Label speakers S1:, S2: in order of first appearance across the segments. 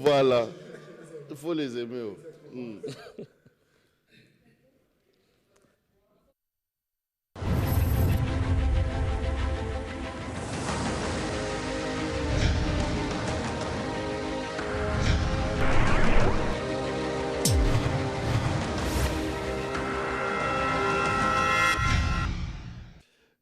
S1: Voilà. Il faut les aimer.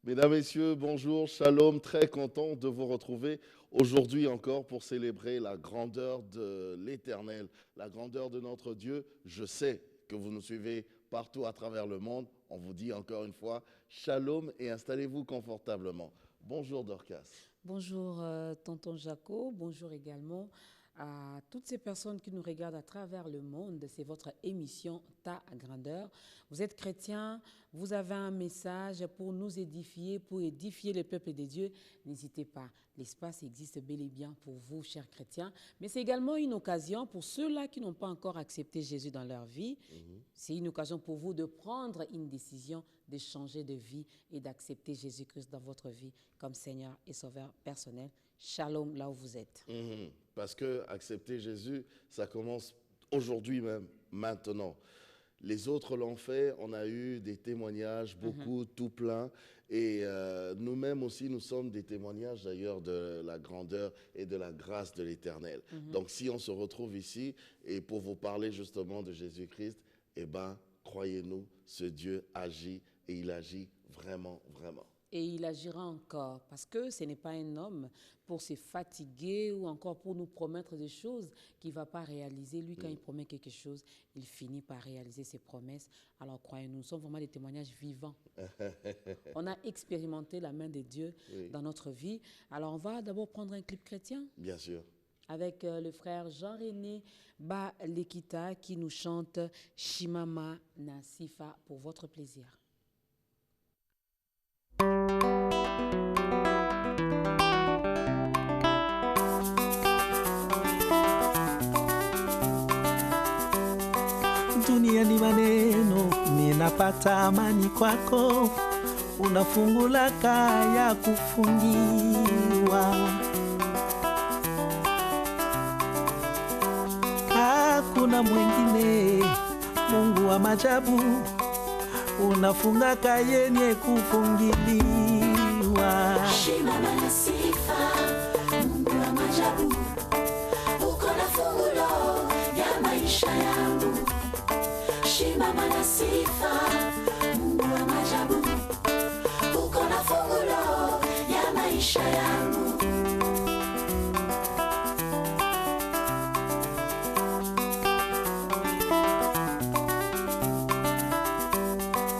S1: Mesdames, Messieurs, bonjour, shalom, très content de vous retrouver aujourd'hui encore pour célébrer la grandeur de l'Éternel, la grandeur de notre Dieu. Je sais que vous nous suivez partout à travers le monde. On vous dit encore une fois, shalom et installez-vous confortablement. Bonjour Dorcas.
S2: Bonjour tonton Jaco, bonjour également à toutes ces personnes qui nous regardent à travers le monde. C'est votre émission Ta Grandeur. Vous êtes chrétien, vous avez un message pour nous édifier, pour édifier le peuple de Dieu. N'hésitez pas, l'espace existe bel et bien pour vous, chers chrétiens. Mais c'est également une occasion pour ceux-là qui n'ont pas encore accepté Jésus dans leur vie. C'est une occasion pour vous de prendre une décision, de changer de vie et d'accepter Jésus-Christ dans votre vie comme Seigneur et Sauveur personnel. Shalom là où vous êtes.
S1: Parce que accepter Jésus, ça commence aujourd'hui même, maintenant. Les autres l'ont fait, on a eu des témoignages, beaucoup, tout plein. Et nous-mêmes aussi, nous sommes des témoignages d'ailleurs de la grandeur et de la grâce de l'Éternel. Donc si on se retrouve ici, et pour vous parler justement de Jésus-Christ, eh bien, croyez-nous, ce Dieu agit et il agit vraiment, vraiment.
S2: Et il agira encore, parce que ce n'est pas un homme pour se fatiguer ou encore pour nous promettre des choses qu'il ne va pas réaliser. Lui, quand il promet quelque chose, il finit par réaliser ses promesses. Alors, croyez-nous, nous sommes vraiment des témoignages vivants. On a expérimenté la main de Dieu dans notre vie. Alors, on va d'abord prendre un clip chrétien.
S1: Bien sûr.
S2: Avec le frère Jean-René Balekita qui nous chante « Shimama Nasifa » pour votre plaisir.
S3: Dunia ni maneno, ninapata amani kwako, unafungula kaya kufungiwa. Hakuna mwingine, Mungu wa majabu, unafunga kaya yenye kufungiliwa.
S4: Shimama na sifa, Mungu wa majabu, uko na fungulo ya maisha yangu. Shimama na sifa, Mungu wa majabu, uko na fungulo ya maisha yangu.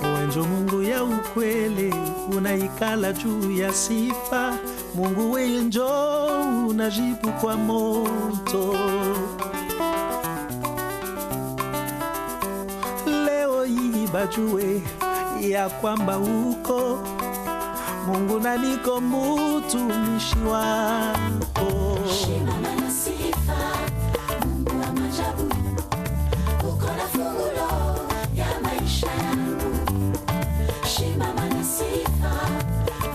S3: Wenjo Mungu ya ukweli, unaikala juu ya sifa. Mungu wenjo, unajibu kwa moto. Leo hii bajue ya kwamba uko Mungu na niko mtumishi wako.
S4: Shimama na sifa, Mungu wa majabu, uko na fungulo ya maisha yangu. Shimama na sifa,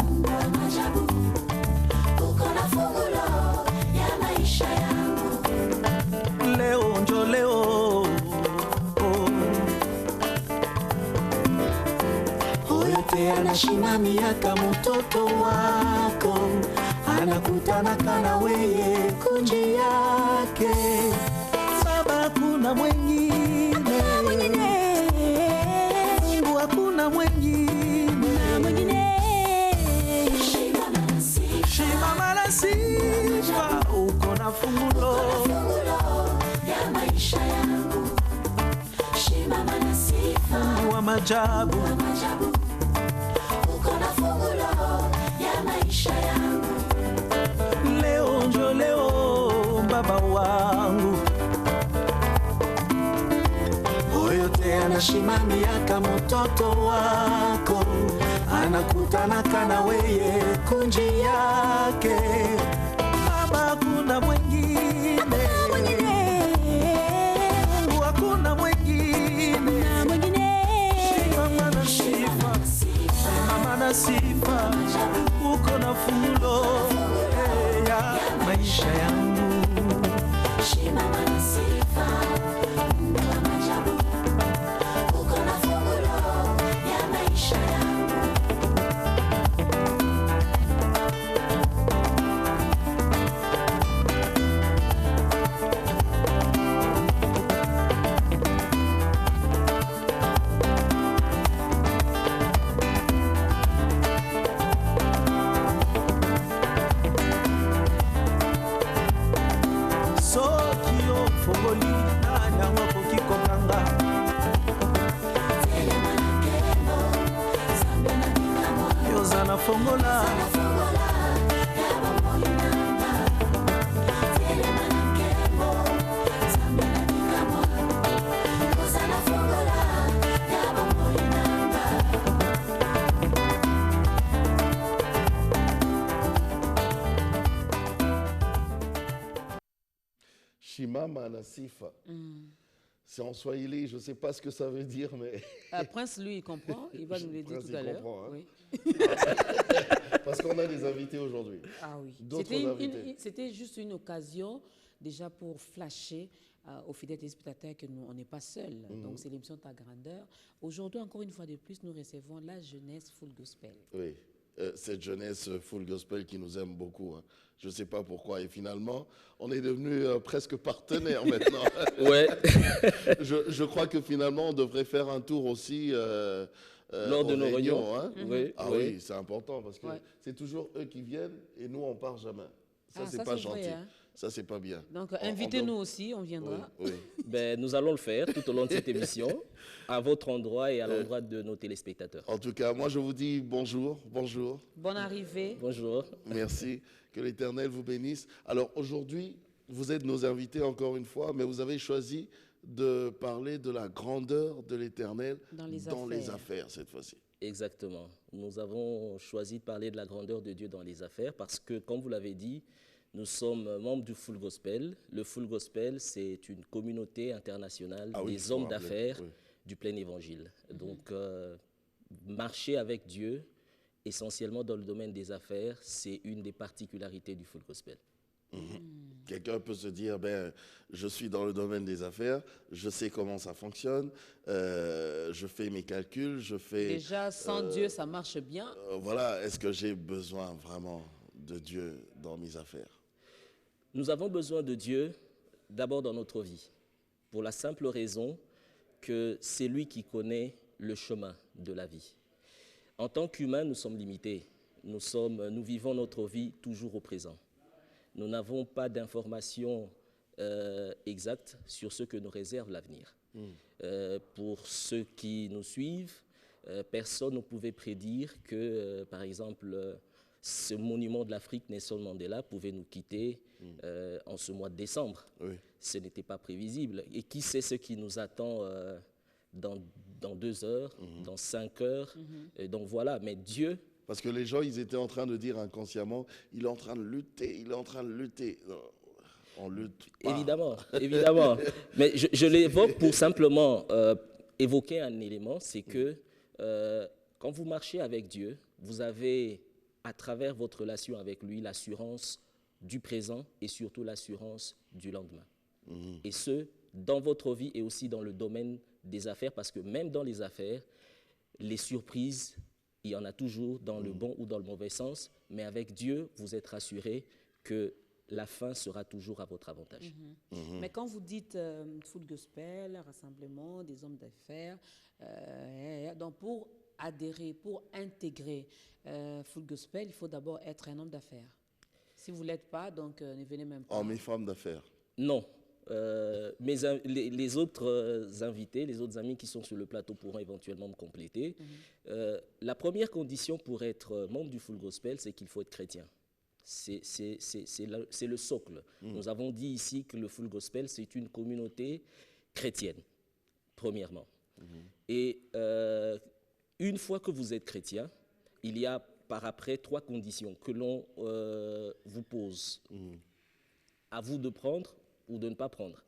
S4: Mungu wa majabu, uko na fungulo ya maisha yangu.
S3: Leo njo leo,
S4: Yote anashimamia kama mtoto wako, anakutana kana weye kunji yake.
S3: Baba kuna mwengine, Mungu hakuna mwengine. Shimama na sifa, uko na fungulo
S4: ya maisha yangu. Shimama na sifa,
S3: Mungu wa majabu,
S4: uko na fungulo ya maisha yangu.
S3: leo njo leo baba wangu.
S4: Yote anashimamia kama mtoto wako, anakutana kana weye kunji yake.
S3: Baba kuna mwengine, Mungu hakuna mwengine. Shimama na sifa, shimama na sifa, uko na fungulo ya maisha yangu.
S4: Shimama
S3: fungola
S1: Shimama Nasifa. C'est en swahili, je ne sais pas ce que ça veut dire, mais...
S2: Prince, lui, il comprend. Il va nous le dire
S1: Prince,
S2: tout
S1: il
S2: à l'heure.
S1: comprend, hein.
S2: Oui.
S1: Parce qu'on a des invités aujourd'hui.
S2: Ah oui.
S1: D'autres invités.
S2: C'était juste une occasion déjà pour flasher aux fidèles téléspectateurs que nous, on n'est pas seuls. Donc, c'est l'émission Ta Grandeur. Aujourd'hui, encore une fois de plus, nous recevons la jeunesse Full Gospel.
S1: Oui, cette jeunesse Full Gospel qui nous aime beaucoup. Hein. Je ne sais pas pourquoi. Et finalement, on est devenus presque partenaires maintenant.
S5: Ouais.
S1: je crois que finalement, on devrait faire un tour aussi
S5: lors de nos réunions.
S1: Hein.
S5: Oui,
S1: Ah
S5: oui.
S1: oui, c'est important parce que
S2: Ouais.
S1: c'est toujours eux qui viennent et nous, on ne part jamais. Ça,
S2: Ah,
S1: c'est
S2: ça,
S1: pas
S2: c'est vrai,
S1: gentil.
S2: hein.
S1: Ça, c'est pas bien.
S2: Donc,
S1: On
S2: invitez-nous
S1: doit-
S2: aussi, on viendra.
S1: Oui, oui.
S5: Ben, nous allons le faire tout au long de cette émission, à votre endroit et à l'endroit de nos téléspectateurs.
S1: En tout cas, moi, je vous dis bonjour, bonjour.
S2: Bonne arrivée.
S5: Bonjour.
S1: Merci. Que l'Éternel vous bénisse. Alors aujourd'hui, vous êtes nos invités encore une fois, mais vous avez choisi de parler de la grandeur de l'Éternel
S2: Dans les
S1: les
S2: affaires.
S1: affaires cette fois-ci.
S5: Exactement. Nous avons choisi de parler de la grandeur de Dieu dans les affaires parce que, comme vous l'avez dit, nous sommes membres du Full Gospel. Le Full Gospel, c'est une communauté internationale
S1: Ah oui,
S5: des
S1: faut
S5: hommes
S1: rappeler,
S5: d'affaires
S1: oui.
S5: du plein évangile. Donc, marcher avec Dieu, essentiellement dans le domaine des affaires, c'est une des particularités du Full Gospel.
S1: Quelqu'un peut se dire, ben, je suis dans le domaine des affaires, je sais comment ça fonctionne, je fais mes calculs, je fais...
S2: Déjà, sans Dieu, ça marche bien.
S1: voilà, est-ce que j'ai besoin vraiment de Dieu dans mes affaires?
S5: Nous avons besoin de Dieu d'abord dans notre vie, pour la simple raison que c'est lui qui connaît le chemin de la vie. En tant qu'humains, nous sommes limités. Nous vivons notre vie toujours au présent. Nous n'avons pas d'informations exactes sur ce que nous réserve l'avenir. Pour ceux qui nous suivent, personne ne pouvait prédire que, par exemple, ce monument de l'Afrique, Nelson Mandela, pouvait nous quitter en ce mois de décembre.
S1: Oui.
S5: Ce n'était pas prévisible. Et qui sait ce qui nous attend dans 2 heures, dans 5 heures. Et donc voilà, mais Dieu...
S1: Parce que les gens, ils étaient en train de dire inconsciemment, il est en train de lutter, il est en train de lutter. Non, on lutte pas.
S5: Évidemment, évidemment. Mais je l'évoque pour simplement évoquer un élément, c'est que quand vous marchez avec Dieu, vous avez, à travers votre relation avec lui, l'assurance du présent et surtout l'assurance du lendemain. Et ce, dans votre vie et aussi dans le domaine des affaires, parce que même dans les affaires, les surprises, il y en a toujours dans le bon ou dans le mauvais sens, mais avec Dieu, vous êtes rassuré que la fin sera toujours à votre avantage.
S2: Mais quand vous dites Full Gospel, rassemblement des hommes d'affaires, donc pour adhérer, pour intégrer Full Gospel, il faut d'abord être un homme d'affaires. Si vous ne l'êtes pas, donc ne venez même pas.
S1: Hommes et femmes d'affaires.
S5: Non. Les autres invités, les autres amis qui sont sur le plateau pourront éventuellement me compléter. La première condition pour être membre du Full Gospel, c'est qu'il faut être chrétien. C'est le socle. Nous avons dit ici que le Full Gospel, c'est une communauté chrétienne, premièrement. Et une fois que vous êtes chrétien, il y a par après 3 conditions que l'on vous pose. À vous de prendre ou de ne pas prendre.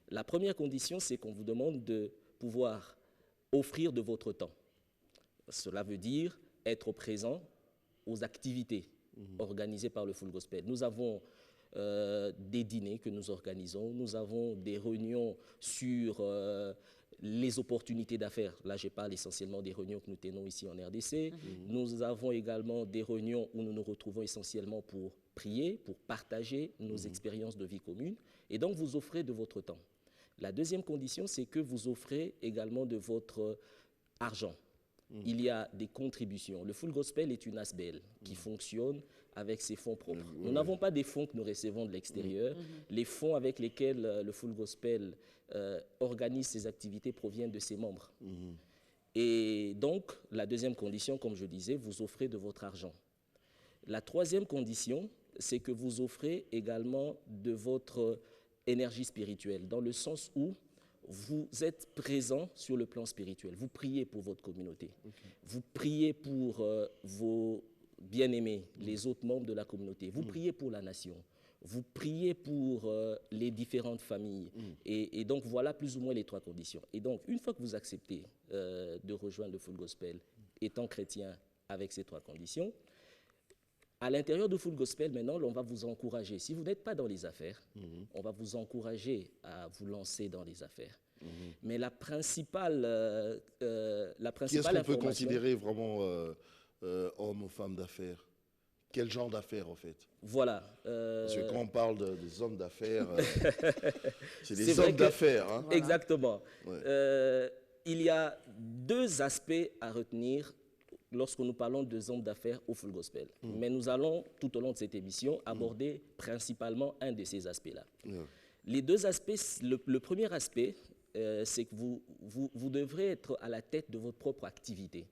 S5: La première condition, c'est qu'on vous demande de pouvoir offrir de votre temps. Cela veut dire être présent aux activités organisées par le Full Gospel. Nous avons des dîners que nous organisons, nous avons des réunions sur les opportunités d'affaires. Là, je parle essentiellement des réunions que nous tenons ici en RDC. Nous avons également des réunions où nous nous retrouvons essentiellement pour prier, pour partager nos expériences de vie commune. Et donc, vous offrez de votre temps. La deuxième condition, c'est que vous offrez également de votre argent. Il y a des contributions. Le Full Gospel est une ASBL qui fonctionne avec ses fonds propres. Nous n'avons pas des fonds que nous recevons de l'extérieur. Les fonds avec lesquels le Full Gospel organise ses activités proviennent de ses membres. Et donc, la deuxième condition, comme je disais, vous offrez de votre argent. La troisième condition, c'est que vous offrez également de votre énergie spirituelle, dans le sens où vous êtes présent sur le plan spirituel. Vous priez pour votre communauté. Vous priez pour vos bien-aimés, les autres membres de la communauté. Vous priez pour la nation. Vous priez pour les différentes familles. Et donc, voilà plus ou moins les trois conditions. Et donc, une fois que vous acceptez de rejoindre le Full Gospel, étant chrétien avec ces trois conditions, à l'intérieur de Full Gospel, maintenant, on va vous encourager. Si vous n'êtes pas dans les affaires, on va vous encourager à vous lancer dans les affaires. Mais la principale
S1: Qui est-ce qu'on peut considérer vraiment homme ou femme d'affaires? Quel genre d'affaires, en fait?
S5: Voilà.
S1: Parce que quand on parle des hommes d'affaires, c'est
S5: C'est
S1: des
S5: vrai
S1: hommes d'affaires. Hein?
S2: Voilà.
S5: Exactement.
S1: Ouais.
S5: Il y a deux aspects à retenir lorsque nous parlons de hommes d'affaires au Full Gospel. Mais nous allons, tout au long de cette émission, aborder principalement un de ces aspects-là.
S1: Ouais.
S5: Les deux aspects, le premier aspect, c'est que vous devrez être à la tête de votre propre activité.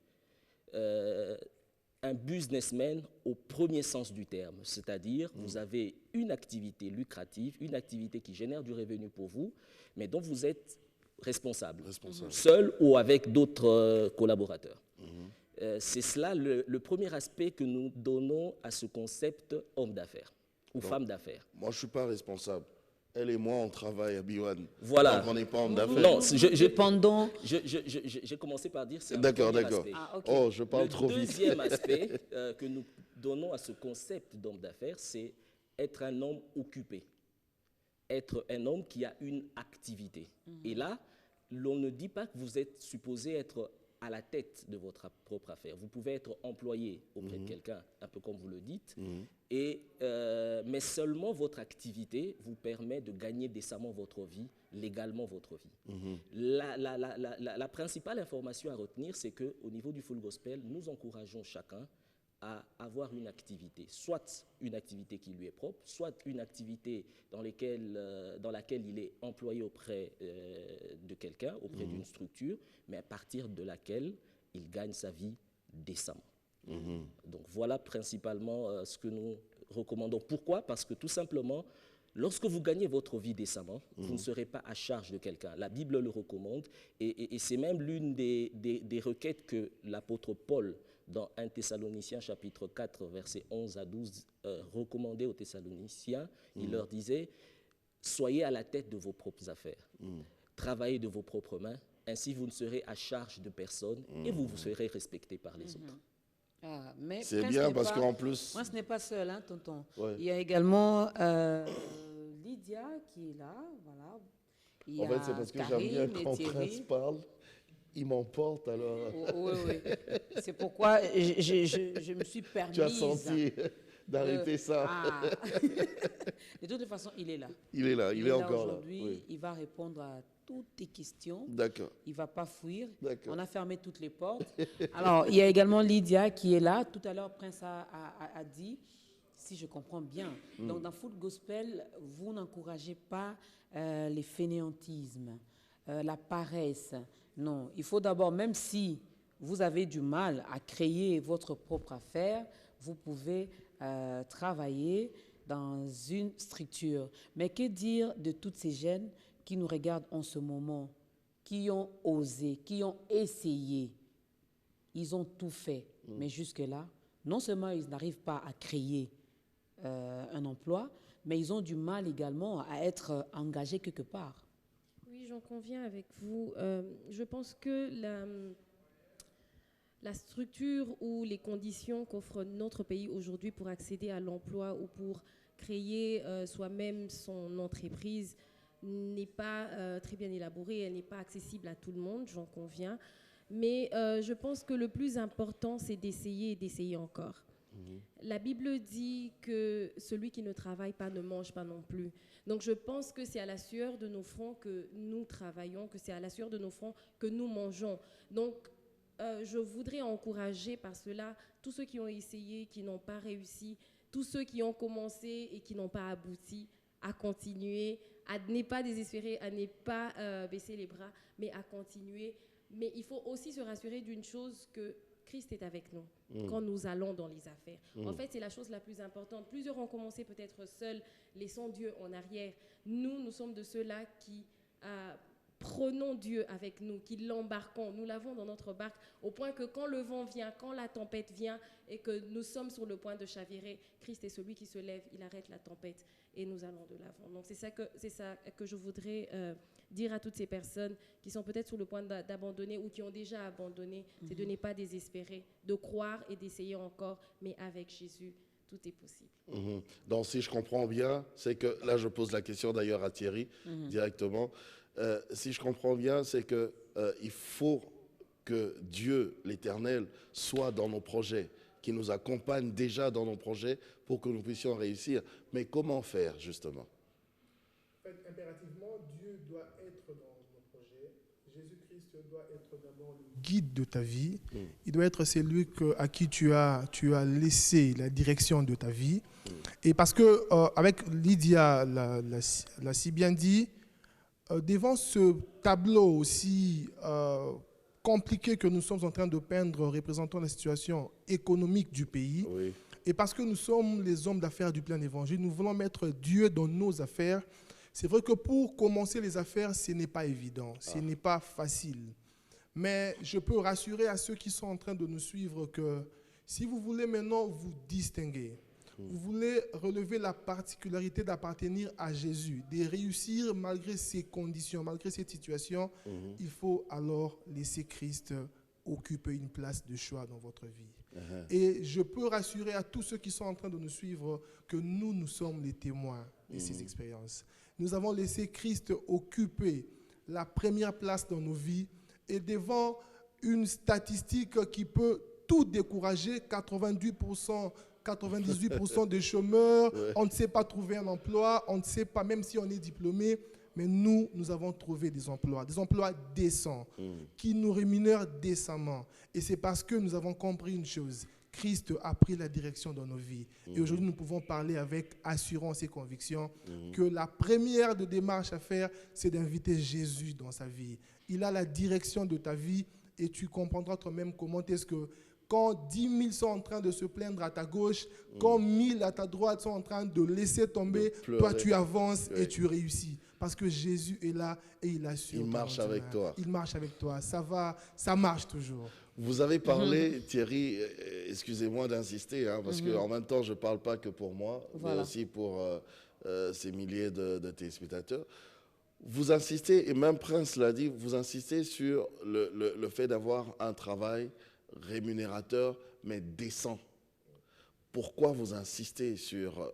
S5: Un businessman au premier sens du terme, c'est-à-dire vous avez une activité lucrative, une activité qui génère du revenu pour vous, mais dont vous êtes responsable. Seul ou avec d'autres collaborateurs. C'est cela le premier aspect que nous donnons à ce concept homme d'affaires ou femme d'affaires.
S1: Moi, je ne suis pas responsable. Elle et moi, on travaille à Biwan.
S5: Voilà.
S1: Donc, on n'est pas homme d'affaires.
S5: Non,
S2: Dépendant.
S5: j'ai commencé par dire c'est
S1: D'accord,
S5: le premier
S1: d'accord.
S5: aspect.
S2: Ah, ok.
S1: Oh, je parle
S5: Le
S1: trop vite.
S5: deuxième aspect que nous donnons à ce concept d'homme d'affaires, c'est être un homme occupé, être un homme qui a une activité. Et là, l'on ne dit pas que vous êtes supposé être à la tête de votre propre affaire. Vous pouvez être employé auprès de quelqu'un, un peu comme vous le dites, mais seulement votre activité vous permet de gagner décemment votre vie, légalement votre vie. La principale information à retenir, c'est qu'au niveau du Full Gospel, nous encourageons chacun à avoir une activité, soit une activité qui lui est propre, soit une activité dans laquelle il est employé auprès de quelqu'un, auprès d'une structure, mais à partir de laquelle il gagne sa vie décemment. Donc voilà principalement ce que nous recommandons. Pourquoi? Parce que tout simplement, lorsque vous gagnez votre vie décemment, vous ne serez pas à charge de quelqu'un. La Bible le recommande et c'est même l'une des requêtes que l'apôtre Paul, dans 1 Thessaloniciens chapitre 4, versets 11 à 12, recommandait aux Thessaloniciens. Il leur disait, soyez à la tête de vos propres affaires, travaillez de vos propres mains, ainsi vous ne serez à charge de personne et vous serez respecté par les autres.
S2: Ah, mais
S1: C'est
S2: Prince
S1: bien
S2: n'est
S1: parce
S2: pas-
S1: qu'en plus...
S2: Moi, ce n'est pas seul, hein, tonton.
S1: Ouais.
S2: Il y a également Lydia qui est là, voilà. Il y
S1: En fait,
S2: a
S1: c'est parce que j'aime bien
S2: Karim et
S1: quand
S2: Thierry.
S1: Prince parle, il m'emporte alors.
S2: Oui, oui. C'est pourquoi je me suis permise.
S1: Tu as senti d'arrêter ça.
S2: Ah. De toute façon, il est là.
S1: Il est là, il est
S2: là
S1: encore là.
S2: aujourd'hui.
S1: Oui.
S2: Il va répondre à toutes tes questions.
S1: D'accord.
S2: Il ne va pas fuir.
S1: D'accord.
S2: On a fermé toutes les portes. Alors, il y a également Lydia qui est là. Tout à l'heure, Prince a dit, si je comprends bien, donc dans Full Gospel, vous n'encouragez pas les fainéantismes, la paresse. Non, il faut d'abord, même si vous avez du mal à créer votre propre affaire, vous pouvez travailler dans une structure. Mais que dire de toutes ces jeunes qui nous regardent en ce moment, qui ont osé, qui ont essayé? Ils ont tout fait, mais jusque-là, non seulement ils n'arrivent pas à créer un emploi, mais ils ont du mal également à être engagés quelque part.
S6: Oui, j'en conviens avec vous. Je pense que la structure ou les conditions qu'offre notre pays aujourd'hui pour accéder à l'emploi ou pour créer soi-même son entreprise n'est pas très bien élaborée, elle n'est pas accessible à tout le monde, j'en conviens. Mais je pense que le plus important, c'est d'essayer et d'essayer encore. La Bible dit que celui qui ne travaille pas ne mange pas non plus. Donc je pense que c'est à la sueur de nos fronts que nous travaillons, que c'est à la sueur de nos fronts que nous mangeons. Donc je voudrais encourager par cela tous ceux qui ont essayé, qui n'ont pas réussi, tous ceux qui ont commencé et qui n'ont pas abouti, à continuer, à ne pas désespérer, à ne pas baisser les bras, mais à continuer. Mais il faut aussi se rassurer d'une chose, que Christ est avec nous quand nous allons dans les affaires. En fait, c'est la chose la plus importante. Plusieurs ont commencé peut-être seuls, laissant Dieu en arrière. Nous sommes de ceux-là qui prenons Dieu avec nous, qui l'embarquons. Nous l'avons dans notre barque au point que quand le vent vient, quand la tempête vient et que nous sommes sur le point de chavirer, Christ est celui qui se lève, il arrête la tempête et nous allons de l'avant. Donc c'est ça que je voudrais dire à toutes ces personnes qui sont peut-être sur le point d'abandonner ou qui ont déjà abandonné, c'est de ne pas désespérer, de croire et d'essayer encore, mais avec Jésus, tout est possible.
S1: Donc si je comprends bien, c'est que, là je pose la question d'ailleurs à Thierry directement, si je comprends bien, c'est qu'il faut que Dieu, l'Éternel, soit dans nos projets, qui nous accompagne déjà dans nos projets pour que nous puissions réussir. Mais comment faire, justement?
S7: En fait, impérativement, Dieu doit être dans nos projets. Jésus-Christ doit être d'abord le guide de ta vie. Il doit être celui à qui tu as laissé la direction de ta vie. Et parce que, avec Lydia l'a si bien dit, devant ce tableau aussi compliqué que nous sommes en train de peindre représentant la situation économique du pays, et parce que nous sommes les hommes d'affaires du plein évangile, nous voulons mettre Dieu dans nos affaires. C'est vrai que pour commencer les affaires, ce n'est pas évident, ce n'est pas facile. Mais je peux rassurer à ceux qui sont en train de nous suivre que si vous voulez maintenant vous distinguer, vous voulez relever la particularité d'appartenir à Jésus, de réussir malgré ces conditions, malgré cette situation, il faut alors laisser Christ occuper une place de choix dans votre vie. Et je peux rassurer à tous ceux qui sont en train de nous suivre que nous sommes les témoins de ces expériences. Nous avons laissé Christ occuper la première place dans nos vies et devant une statistique qui peut tout décourager, 98% des chômeurs, on ne sait pas trouver un emploi, on ne sait pas, même si on est diplômé, mais nous avons trouvé des emplois décents, qui nous rémunèrent décemment. Et c'est parce que nous avons compris une chose, Christ a pris la direction dans nos vies. Et aujourd'hui, nous pouvons parler avec assurance et conviction que la première de démarche à faire, c'est d'inviter Jésus dans sa vie. Il a la direction de ta vie et tu comprendras toi-même comment est-ce que quand 10 000 sont en train de se plaindre à ta gauche, quand 1000 à ta droite sont en train de laisser tomber, toi tu avances et tu réussis. Parce que Jésus est là et il assure.
S1: Il marche avec toi.
S7: Il marche avec toi. Ça marche toujours.
S1: Vous avez parlé, Thierry, excusez-moi d'insister, parce qu'en même temps, je ne parle pas que pour moi, mais aussi pour ces milliers de téléspectateurs. Vous insistez, et même Prince l'a dit, vous insistez sur le fait d'avoir un travail rémunérateur, mais décent. Pourquoi vous insistez sur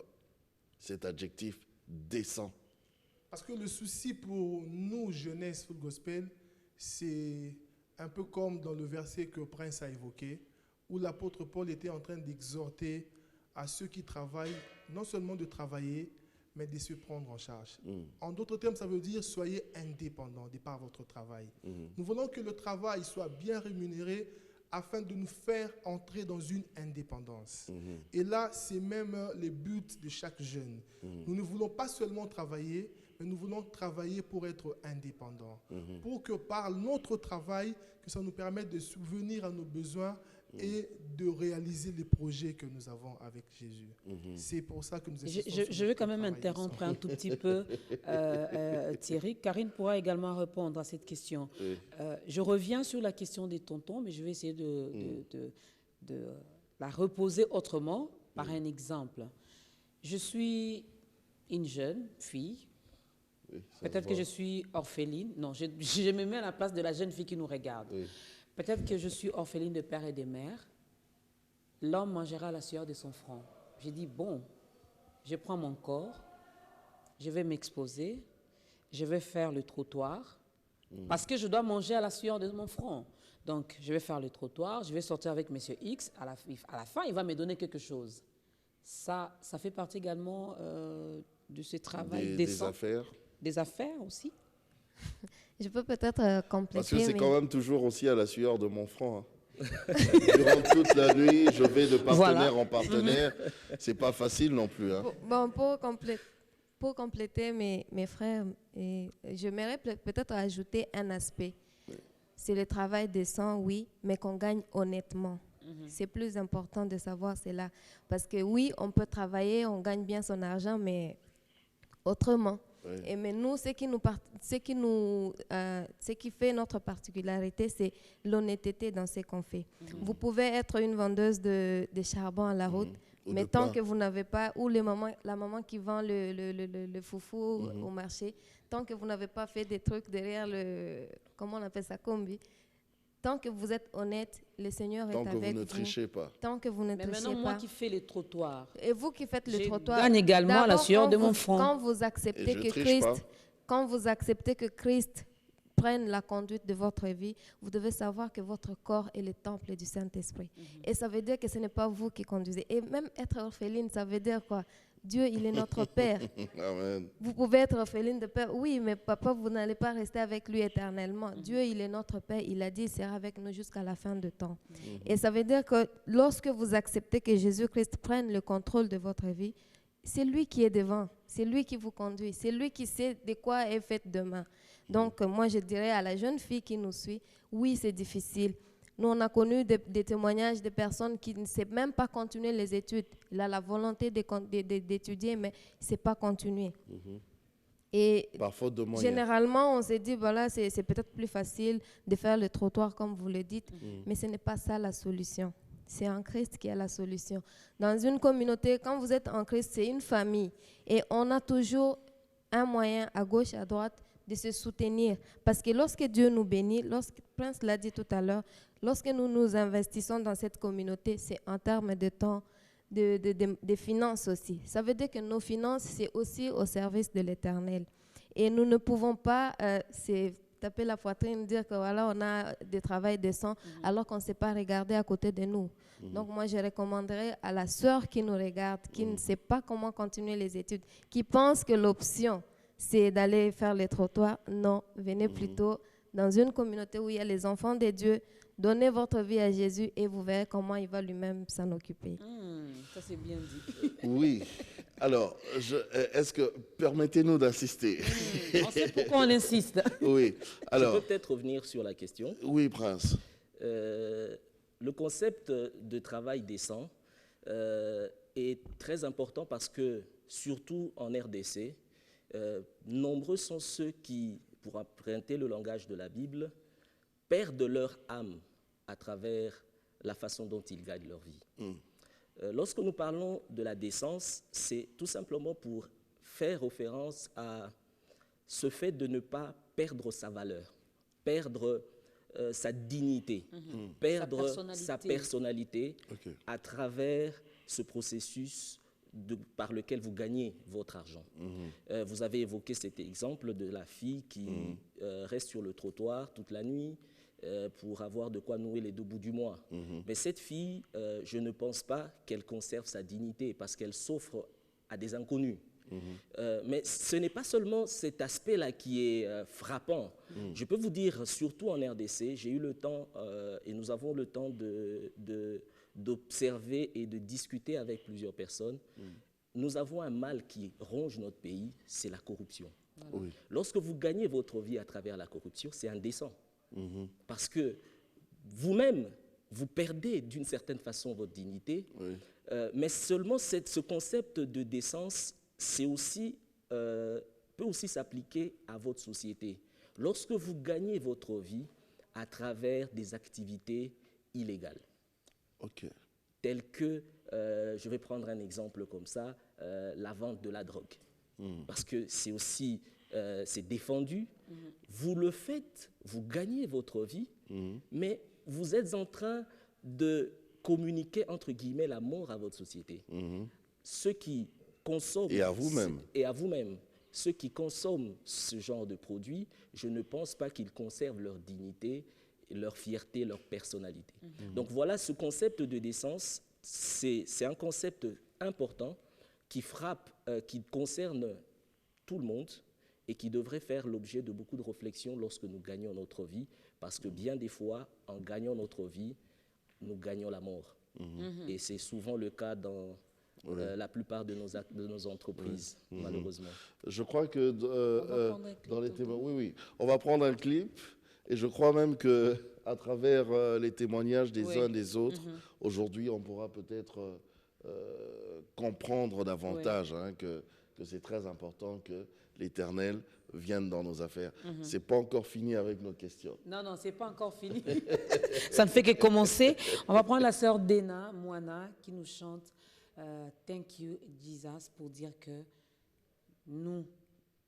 S1: cet adjectif décent?
S7: Parce que le souci pour nous, jeunesse Full Gospel, c'est un peu comme dans le verset que Prince a évoqué, où l'apôtre Paul était en train d'exhorter à ceux qui travaillent, non seulement de travailler, mais de se prendre en charge. En d'autres termes, ça veut dire soyez indépendants de par votre travail. Nous voulons que le travail soit bien rémunéré afin de nous faire entrer dans une indépendance. Et là, c'est même le but de chaque jeune. Nous ne voulons pas seulement travailler, mais nous voulons travailler pour être indépendants. Pour que par notre travail, que ça nous permette de subvenir à nos besoins et de réaliser les projets que nous avons avec Jésus. C'est pour ça que nous
S2: Je vais quand même interrompre un tout petit peu Thierry. Karine pourra également répondre à cette question. Je reviens sur la question des tontons, mais je vais essayer de la reposer autrement par un exemple. Je suis une jeune fille. Peut-être que je suis orpheline. Non, je me mets à la place de la jeune fille qui nous regarde. Peut-être que je suis orpheline de père et de mère. L'homme mangera la sueur de son front. J'ai dit, bon, je prends mon corps, je vais m'exposer, je vais faire le trottoir, parce que je dois manger à la sueur de mon front. Donc, je vais faire le trottoir, je vais sortir avec monsieur X. À la fin, il va me donner quelque chose. Ça fait partie également de ce travail décent.
S1: Des affaires.
S2: Des affaires aussi.
S8: Je peux peut-être compléter.
S1: Parce que c'est quand même toujours aussi à la sueur de mon front. Durant toute la nuit, je vais de partenaire en partenaire. C'est pas facile non plus.
S8: Bon, pour compléter mes frères, j'aimerais peut-être ajouter un aspect. C'est le travail décent, oui, mais qu'on gagne honnêtement. C'est plus important de savoir cela. Parce que oui, on peut travailler, on gagne bien son argent, mais autrement.
S1: Oui.
S8: Et mais nous, ce qui fait notre particularité, c'est l'honnêteté dans ce qu'on fait. Vous pouvez être une vendeuse de charbon à la route,
S1: Ou
S8: mais
S1: de
S8: tant
S1: pain.
S8: que vous n'avez pas, ou la maman qui vend le foufou au marché, tant que vous n'avez pas fait des trucs derrière comment on appelle ça, combi, tant que vous êtes honnête, le Seigneur
S1: Tant
S8: est
S1: que vous
S8: avec
S1: ne
S8: vous.
S1: trichez pas.
S8: Tant que vous ne
S2: Mais
S8: trichez
S2: maintenant, moi
S8: pas.
S2: qui fais les trottoirs,
S8: Et vous qui faites le
S2: je
S8: trottoir,
S2: gagne également la
S8: d'abord,
S2: sueur
S8: quand
S2: de mon
S8: vous-
S2: front.
S8: Quand vous acceptez
S1: Et je
S8: que
S1: triche pas.
S8: quand vous acceptez que Christ prenne la conduite de votre vie, vous devez savoir que votre corps est le temple du Saint-Esprit. Et ça veut dire que ce n'est pas vous qui conduisez. Et même être orpheline, ça veut dire quoi? Dieu, il est notre Père.
S1: Amen.
S8: Vous pouvez être orpheline de père, oui, mais papa, vous n'allez pas rester avec lui éternellement. Dieu, il est notre Père. Il a dit, il sera avec nous jusqu'à la fin du temps. Et ça veut dire que lorsque vous acceptez que Jésus-Christ prenne le contrôle de votre vie, c'est lui qui est devant, c'est lui qui vous conduit, c'est lui qui sait de quoi est faite demain. Donc, moi, je dirais à la jeune fille qui nous suit, oui, c'est difficile. Nous, on a connu des témoignages de personnes qui ne savent même pas continuer les études. Il a la volonté d'étudier, mais il ne sait pas continuer. Et
S1: Par faute de moyens.
S8: généralement, on s'est dit, voilà, c'est peut-être plus facile de faire le trottoir, comme vous le dites, mais ce n'est pas ça la solution. C'est en Christ qui est la solution. Dans une communauté, quand vous êtes en Christ, c'est une famille. Et on a toujours un moyen à gauche, à droite, de se soutenir. Parce que lorsque Dieu nous bénit, Prince l'a dit tout à l'heure, lorsque nous nous investissons dans cette communauté, c'est en termes de temps, de finances aussi. Ça veut dire que nos finances, c'est aussi au service de l'Éternel. Et nous ne pouvons pas taper la poitrine, dire que voilà, on a des travails décents, alors qu'on ne sait pas regarder à côté de nous. Donc moi, je recommanderais à la sœur qui nous regarde, qui ne sait pas comment continuer les études, qui pense que l'option, c'est d'aller faire les trottoirs. Non, venez plutôt dans une communauté où il y a les enfants de Dieu. Donnez votre vie à Jésus et vous verrez comment il va lui-même s'en occuper.
S2: Ça c'est bien dit.
S1: Oui. Alors, permettez-nous d'insister.
S2: On sait pourquoi on insiste.
S1: Oui. Alors,
S5: Je peux peut-être revenir sur la question.
S1: oui, Prince.
S5: Le concept de travail décent est très important parce que, surtout en RDC, nombreux sont ceux qui, pour emprunter le langage de la Bible, perdent leur âme à travers la façon dont ils gagnent leur vie. Lorsque nous parlons de la décence, c'est tout simplement pour faire référence à ce fait de ne pas perdre sa valeur, perdre sa dignité, perdre sa personnalité
S1: Ok.
S5: à travers ce processus par lequel vous gagnez votre argent. Vous avez évoqué cet exemple de la fille qui reste sur le trottoir toute la nuit pour avoir de quoi nouer les 2 bouts du mois. Mais cette fille, je ne pense pas qu'elle conserve sa dignité parce qu'elle s'offre à des inconnus. Mais ce n'est pas seulement cet aspect-là qui est frappant. Je peux vous dire, surtout en RDC, j'ai eu le temps, et nous avons le temps d'observer et de discuter avec plusieurs personnes. Nous avons un mal qui ronge notre pays, c'est la corruption.
S1: Oui.
S5: Lorsque vous gagnez votre vie à travers la corruption, c'est indécent. Parce que vous-même, vous perdez d'une certaine façon votre dignité,
S1: Oui.
S5: mais seulement ce concept de décence peut aussi s'appliquer à votre société. Lorsque vous gagnez votre vie à travers des activités illégales,
S1: OK.
S5: telles que, je vais prendre un exemple comme ça, la vente de la drogue. Parce que c'est aussi, c'est défendu. Vous le faites, vous gagnez votre vie, mais vous êtes en train de communiquer, entre guillemets, la mort à votre société. Ceux qui consomment...
S1: Et à vous-même.
S5: Et à vous-même. Ceux qui consomment ce genre de produits, je ne pense pas qu'ils conservent leur dignité, leur fierté, leur personnalité. Donc voilà, ce concept de décence, c'est un concept important qui frappe, qui concerne tout le monde et qui devrait faire l'objet de beaucoup de réflexions lorsque nous gagnons notre vie, parce que bien des fois, en gagnant notre vie, nous gagnons la mort. Et c'est souvent le cas dans la plupart de nos entreprises, malheureusement.
S1: Je crois que
S2: On va prendre un clip,
S1: dans les
S2: tonton.
S1: témoins, oui, on va prendre un clip et je crois même que à travers les témoignages des
S2: Oui.
S1: uns des autres, aujourd'hui, on pourra peut-être comprendre davantage hein, que c'est très important que l'Éternel vienne dans nos affaires. C'est pas encore fini avec nos questions.
S2: Non, non, c'est pas encore fini. Ça ne fait que commencer. On va prendre la sœur Dena Moana qui nous chante Thank you, Jesus, pour dire que nous,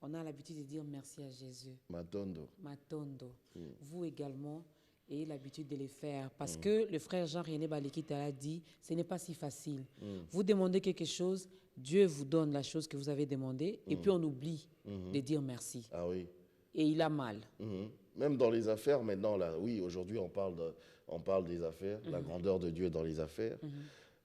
S2: on a l'habitude de dire merci à Jésus.
S1: Matondo.
S2: Matondo. Vous également ayez l'habitude de le faire. Parce que le frère Jean-René Balikita a dit, ce n'est pas si facile. Vous demandez quelque chose, Dieu vous donne la chose que vous avez demandée, et puis on oublie de dire merci.
S1: Ah oui.
S2: Et il a mal.
S1: Même dans les affaires, maintenant, là, oui, aujourd'hui, on parle des affaires, la grandeur de Dieu dans les affaires.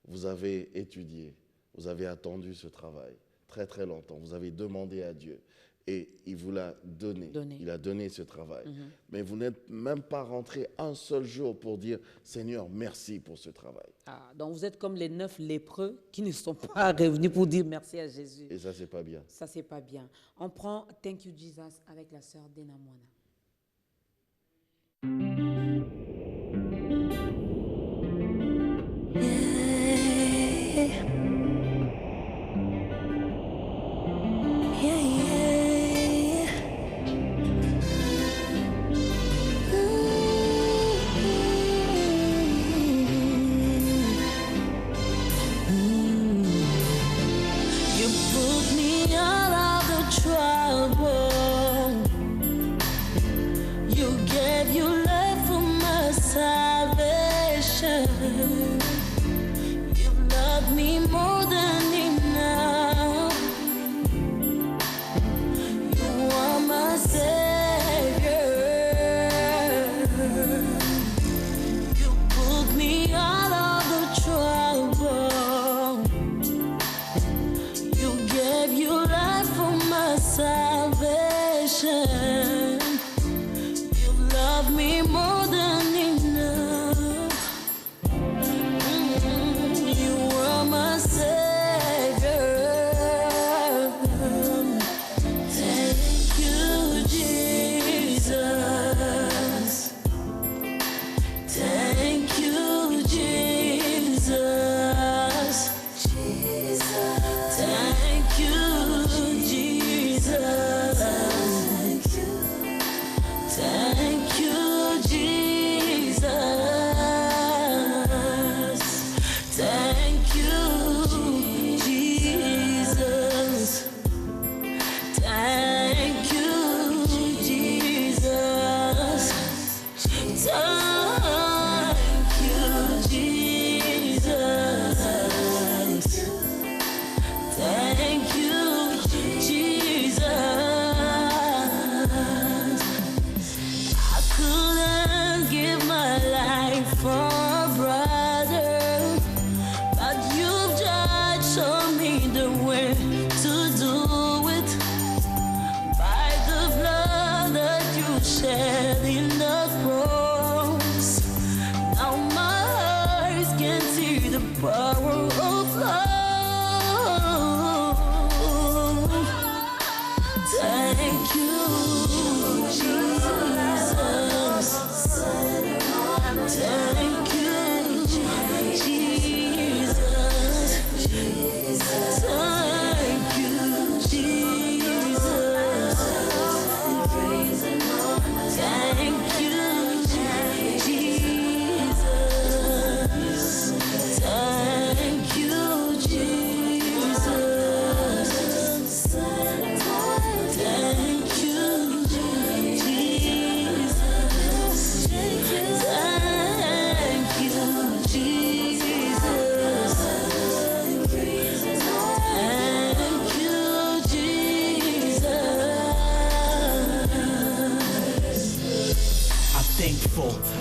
S1: Vous avez étudié, vous avez attendu ce travail très, très longtemps. Vous avez demandé à Dieu et il vous l'a donné. Il a donné ce travail. Mais vous n'êtes même pas rentré un seul jour pour dire « Seigneur, merci pour ce travail ».
S2: Ah, donc vous êtes comme les 9 lépreux qui ne sont pas revenus pour dire merci à Jésus.
S1: Et ça, c'est pas bien.
S2: Ça, c'est pas bien. On prend Thank you, Jesus avec la sœur Dena Moana.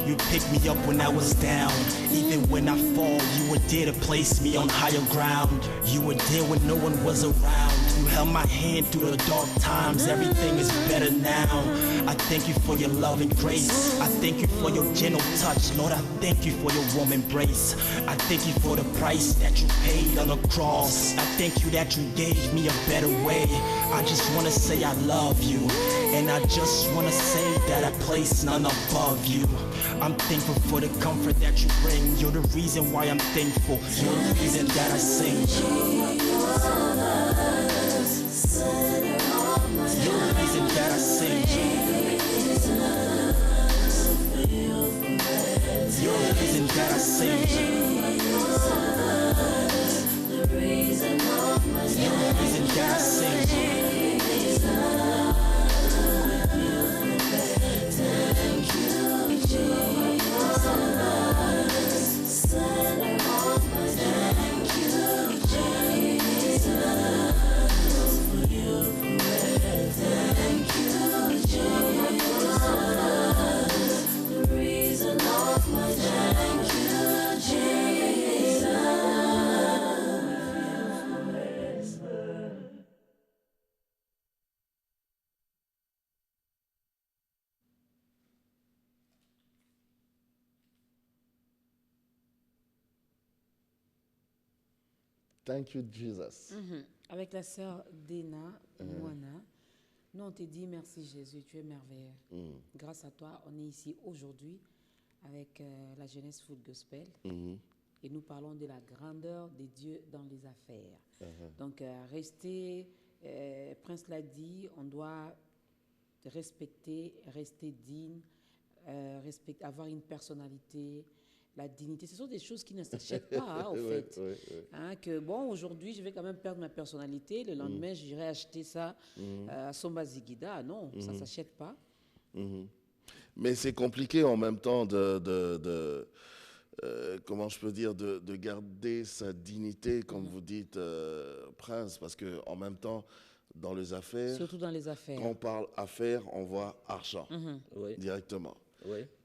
S9: You picked me up when I was down. Even when I fall, you were there to place me on higher ground. You were there when no one was around. You held my hand through the dark times. Everything is better now. I thank you for your love and grace. I thank you for your gentle touch. Lord, I thank you for your warm embrace. I thank you for the price that you paid on the cross. I thank you that you gave me a better way. I just want to say I love you. And I just want to say that I place none above you. I'm thankful for the comfort that you bring. You're the reason why I'm thankful. You're the reason that I sing. You're the reason that I sing. You're the reason that I sing. You're the reason that I sing. Thank you, Jesus. Center of my thank you, Jesus. For your grace. Thank you, Jesus. The reason of my thank you, Jesus.
S1: Thank you, Jesus.
S2: Avec la sœur Dena Moana, nous on te dit merci Jésus, tu es merveilleux. Grâce à toi, on est ici aujourd'hui avec la Jeunesse Food Gospel et nous parlons de la grandeur de Dieu dans les affaires. Donc, rester, Prince l'a dit, on doit respecter, rester digne, avoir une personnalité, la dignité. Ce sont des choses qui ne s'achètent pas, hein, en fait. Hein, que bon, aujourd'hui, je vais quand même perdre ma personnalité. Le lendemain, j'irai acheter ça à Somba Zigida. Non, ça ne s'achète pas.
S1: Mais c'est compliqué en même temps comment je peux dire, de garder sa dignité, comme vous dites, Prince, parce qu'en même temps, dans les affaires,
S2: surtout dans les affaires,
S1: quand on parle affaires, on voit argent directement.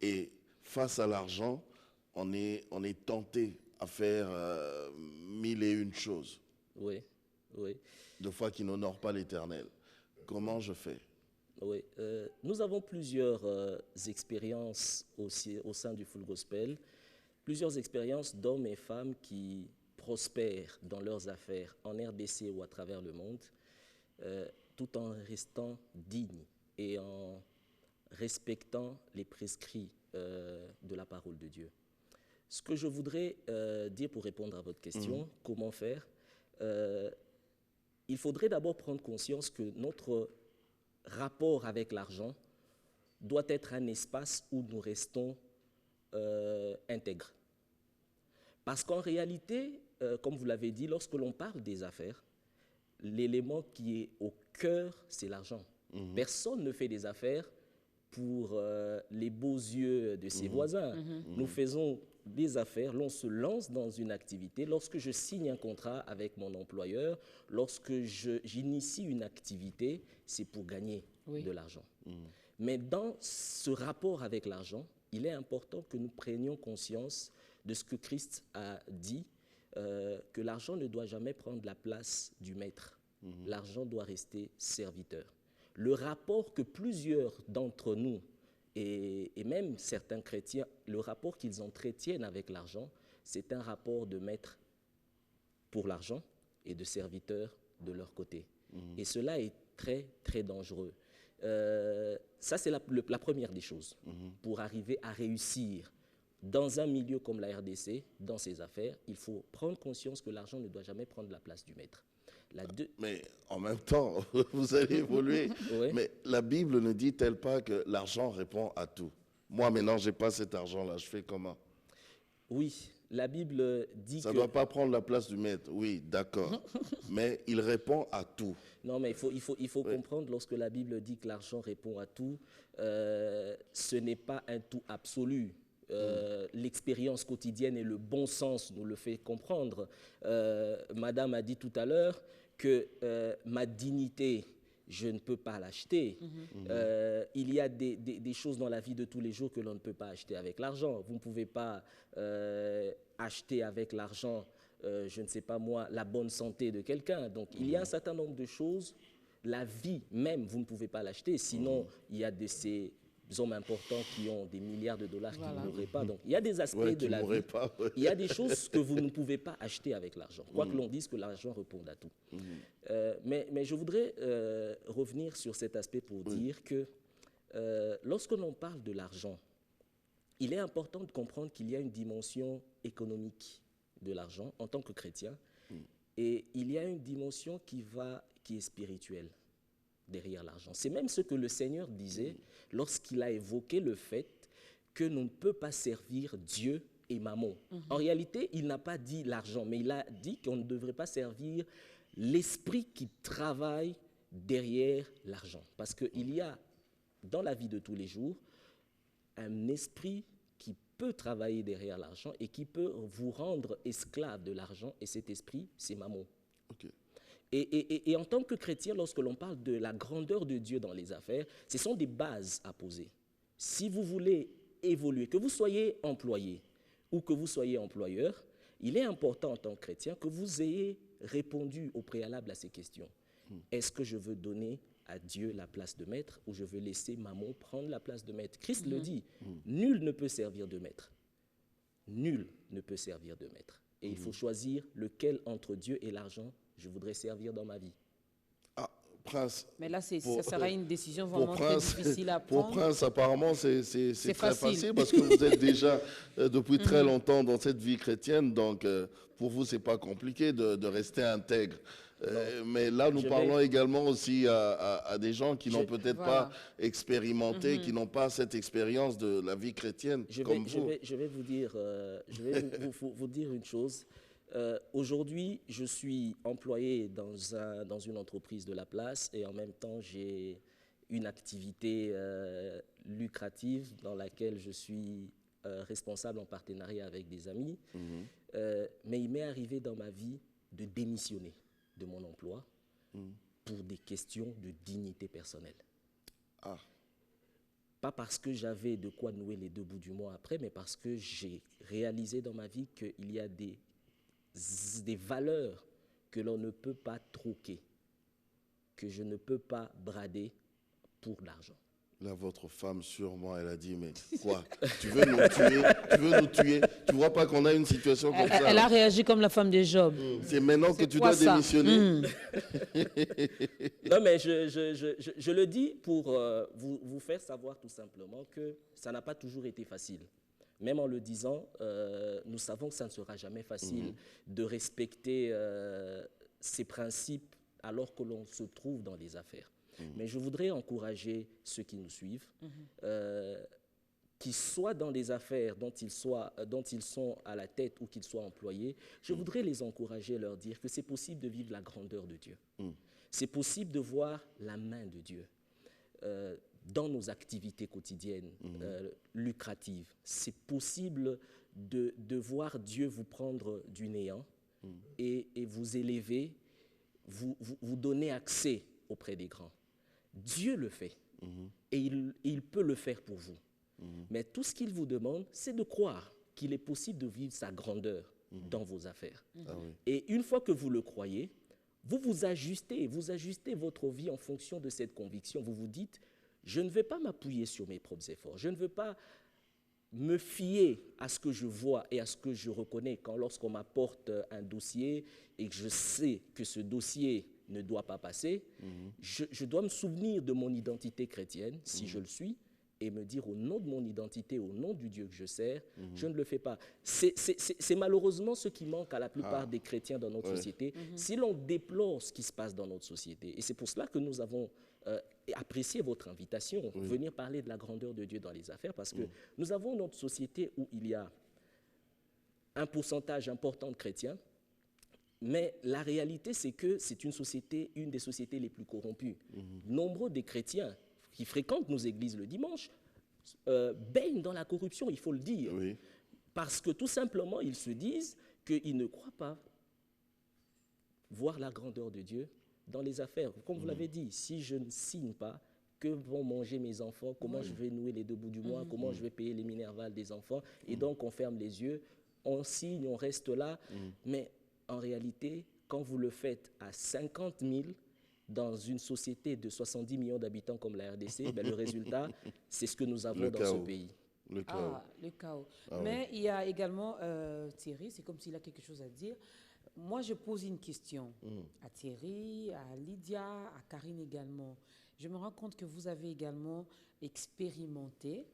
S1: Et face à l'argent, on est tenté à faire mille et une choses. De fois qui n'honorent pas l'Éternel. Comment je fais?
S5: Nous avons plusieurs expériences aussi au sein du Full Gospel, plusieurs expériences d'hommes et femmes qui prospèrent dans leurs affaires en RDC ou à travers le monde, tout en restant dignes et en respectant les prescrits de la parole de Dieu. Ce que je voudrais dire pour répondre à votre question, comment faire, il faudrait d'abord prendre conscience que notre rapport avec l'argent doit être un espace où nous restons intègres. Parce qu'en réalité, comme vous l'avez dit, lorsque l'on parle des affaires, l'élément qui est au cœur, c'est l'argent. Personne ne fait des affaires pour les beaux yeux de ses voisins. Nous faisons des affaires, l'on se lance dans une activité. Lorsque je signe un contrat avec mon employeur, lorsque j'initie une activité, c'est pour gagner de l'argent. Mais dans ce rapport avec l'argent, il est important que nous prenions conscience de ce que Christ a dit, que l'argent ne doit jamais prendre la place du maître. L'argent doit rester serviteur. Le rapport que plusieurs d'entre nous, et même certains chrétiens, le rapport qu'ils entretiennent avec l'argent, c'est un rapport de maître pour l'argent et de serviteur de leur côté. Et cela est très, très dangereux. Ça, c'est la première des choses. Pour arriver à réussir dans un milieu comme la RDC, dans ses affaires, il faut prendre conscience que l'argent ne doit jamais prendre la place du maître.
S1: Mais en même temps, vous allez évoluer. Mais la Bible ne dit-elle pas que l'argent répond à tout? Moi, maintenant, je n'ai pas cet argent-là. Je fais comment?
S5: Oui, la Bible dit que...
S1: Ça ne doit pas prendre la place du maître. Oui, d'accord. Mais il répond à tout.
S5: Non, mais il faut comprendre, lorsque la Bible dit que l'argent répond à tout, ce n'est pas un tout absolu. L'expérience quotidienne et le bon sens nous le fait comprendre. Madame a dit tout à l'heure que ma dignité, je ne peux pas l'acheter. Il y a des choses dans la vie de tous les jours que l'on ne peut pas acheter avec l'argent. Vous ne pouvez pas acheter avec l'argent, je ne sais pas moi, la bonne santé de quelqu'un. Donc il y a un certain nombre de choses, la vie même, vous ne pouvez pas l'acheter. Sinon, il y a ces hommes importants qui ont des milliards de dollars qui ne mourraient pas. Donc, il y a des aspects de la vie. Il y a des choses que vous ne pouvez pas acheter avec l'argent. Quoi que l'on dise que l'argent réponde à tout. Mais je voudrais revenir sur cet aspect pour dire que lorsque l'on parle de l'argent, il est important de comprendre qu'il y a une dimension économique de l'argent en tant que chrétien, et il y a une dimension qui est spirituelle derrière l'argent. C'est même ce que le Seigneur disait lorsqu'il a évoqué le fait que l'on ne peut pas servir Dieu et Mammon. En réalité, il n'a pas dit l'argent, mais il a dit qu'on ne devrait pas servir l'esprit qui travaille derrière l'argent. Parce qu'il y a, dans la vie de tous les jours, un esprit qui peut travailler derrière l'argent et qui peut vous rendre esclave de l'argent, et cet esprit, c'est Mammon.
S1: Ok.
S5: Et en tant que chrétien, lorsque l'on parle de la grandeur de Dieu dans les affaires, ce sont des bases à poser. Si vous voulez évoluer, que vous soyez employé ou que vous soyez employeur, il est important en tant que chrétien que vous ayez répondu au préalable à ces questions. Est-ce que je veux donner à Dieu la place de maître ou je veux laisser Mammon prendre la place de maître? Christ le dit, nul ne peut servir de maître. Nul ne peut servir de maître. Et il faut choisir lequel entre Dieu et l'argent je voudrais servir dans ma vie.
S1: Ah, Prince.
S2: Mais là, ça sera une décision vraiment très difficile à prendre.
S1: Pour Prince, apparemment, c'est très facile parce que vous êtes déjà depuis très longtemps dans cette vie chrétienne. Donc, pour vous, ce n'est pas compliqué de rester intègre. Mais là, nous parlons également aussi à des gens qui n'ont peut-être pas expérimenté, qui n'ont pas cette expérience de la vie chrétienne comme vous.
S5: Je vais vous dire, vous dire une chose. Aujourd'hui, je suis employé dans une entreprise de la place et en même temps, j'ai une activité lucrative dans laquelle je suis responsable en partenariat avec des amis. Mais il m'est arrivé dans ma vie de démissionner de mon emploi pour des questions de dignité personnelle.
S1: Ah.
S5: Pas parce que j'avais de quoi nouer les deux bouts du mois après, mais parce que j'ai réalisé dans ma vie qu'il y a des valeurs que l'on ne peut pas troquer, que je ne peux pas brader pour l'argent.
S1: Là, votre femme, sûrement, elle a dit, mais quoi? Tu veux nous tuer? Tu veux nous tuer? Tu vois pas qu'on a une situation comme ça?
S2: Elle a réagi comme la femme de Job.
S1: C'est maintenant que tu dois démissionner?
S5: Non, mais je le dis pour vous faire savoir tout simplement que ça n'a pas toujours été facile. Même en le disant, nous savons que ça ne sera jamais facile de respecter ces principes alors que l'on se trouve dans les affaires. Mais je voudrais encourager ceux qui nous suivent, qu'ils soient dans les affaires dont ils sont à la tête ou qu'ils soient employés, je voudrais les encourager et leur dire que c'est possible de vivre la grandeur de Dieu. C'est possible de voir la main de Dieu dans nos activités quotidiennes lucratives. C'est possible de voir Dieu vous prendre du néant et vous élever, vous donner accès auprès des grands. Dieu le fait et il peut le faire pour vous. Mais tout ce qu'il vous demande, c'est de croire qu'il est possible de vivre sa grandeur dans vos affaires. Et une fois que vous le croyez, vous ajustez votre vie en fonction de cette conviction. Vous vous dites, je ne vais pas m'appuyer sur mes propres efforts. Je ne veux pas me fier à ce que je vois et à ce que je reconnais lorsqu'on m'apporte un dossier et que je sais que ce dossier ne doit pas passer. Je dois me souvenir de mon identité chrétienne, si je le suis, et me dire au nom de mon identité, au nom du Dieu que je sers, je ne le fais pas. C'est malheureusement ce qui manque à la plupart des chrétiens dans notre société, si l'on déplore ce qui se passe dans notre société. Et c'est pour cela que nous avons apprécié votre invitation, venir parler de la grandeur de Dieu dans les affaires, parce que nous avons notre société où il y a un pourcentage important de chrétiens, mais la réalité, c'est que c'est une des sociétés les plus corrompues. Nombreux des chrétiens qui fréquentent nos églises le dimanche baignent dans la corruption, il faut le dire. Parce que tout simplement, ils se disent qu'ils ne croient pas voir la grandeur de Dieu dans les affaires. Comme vous l'avez dit, si je ne signe pas, que vont manger mes enfants? Comment je vais nouer les deux bouts du mois? Comment je vais payer les minervales des enfants? Et donc, on ferme les yeux, on signe, on reste là. Mais en réalité, quand vous le faites à 50 000 dans une société de 70 millions d'habitants comme la RDC, le résultat, c'est ce que nous avons dans ce pays.
S1: Le chaos.
S2: Le chaos. Mais il y a également Thierry, c'est comme s'il a quelque chose à dire. Moi, je pose une question à Thierry, à Lydia, à Karine également. Je me rends compte que vous avez également expérimenté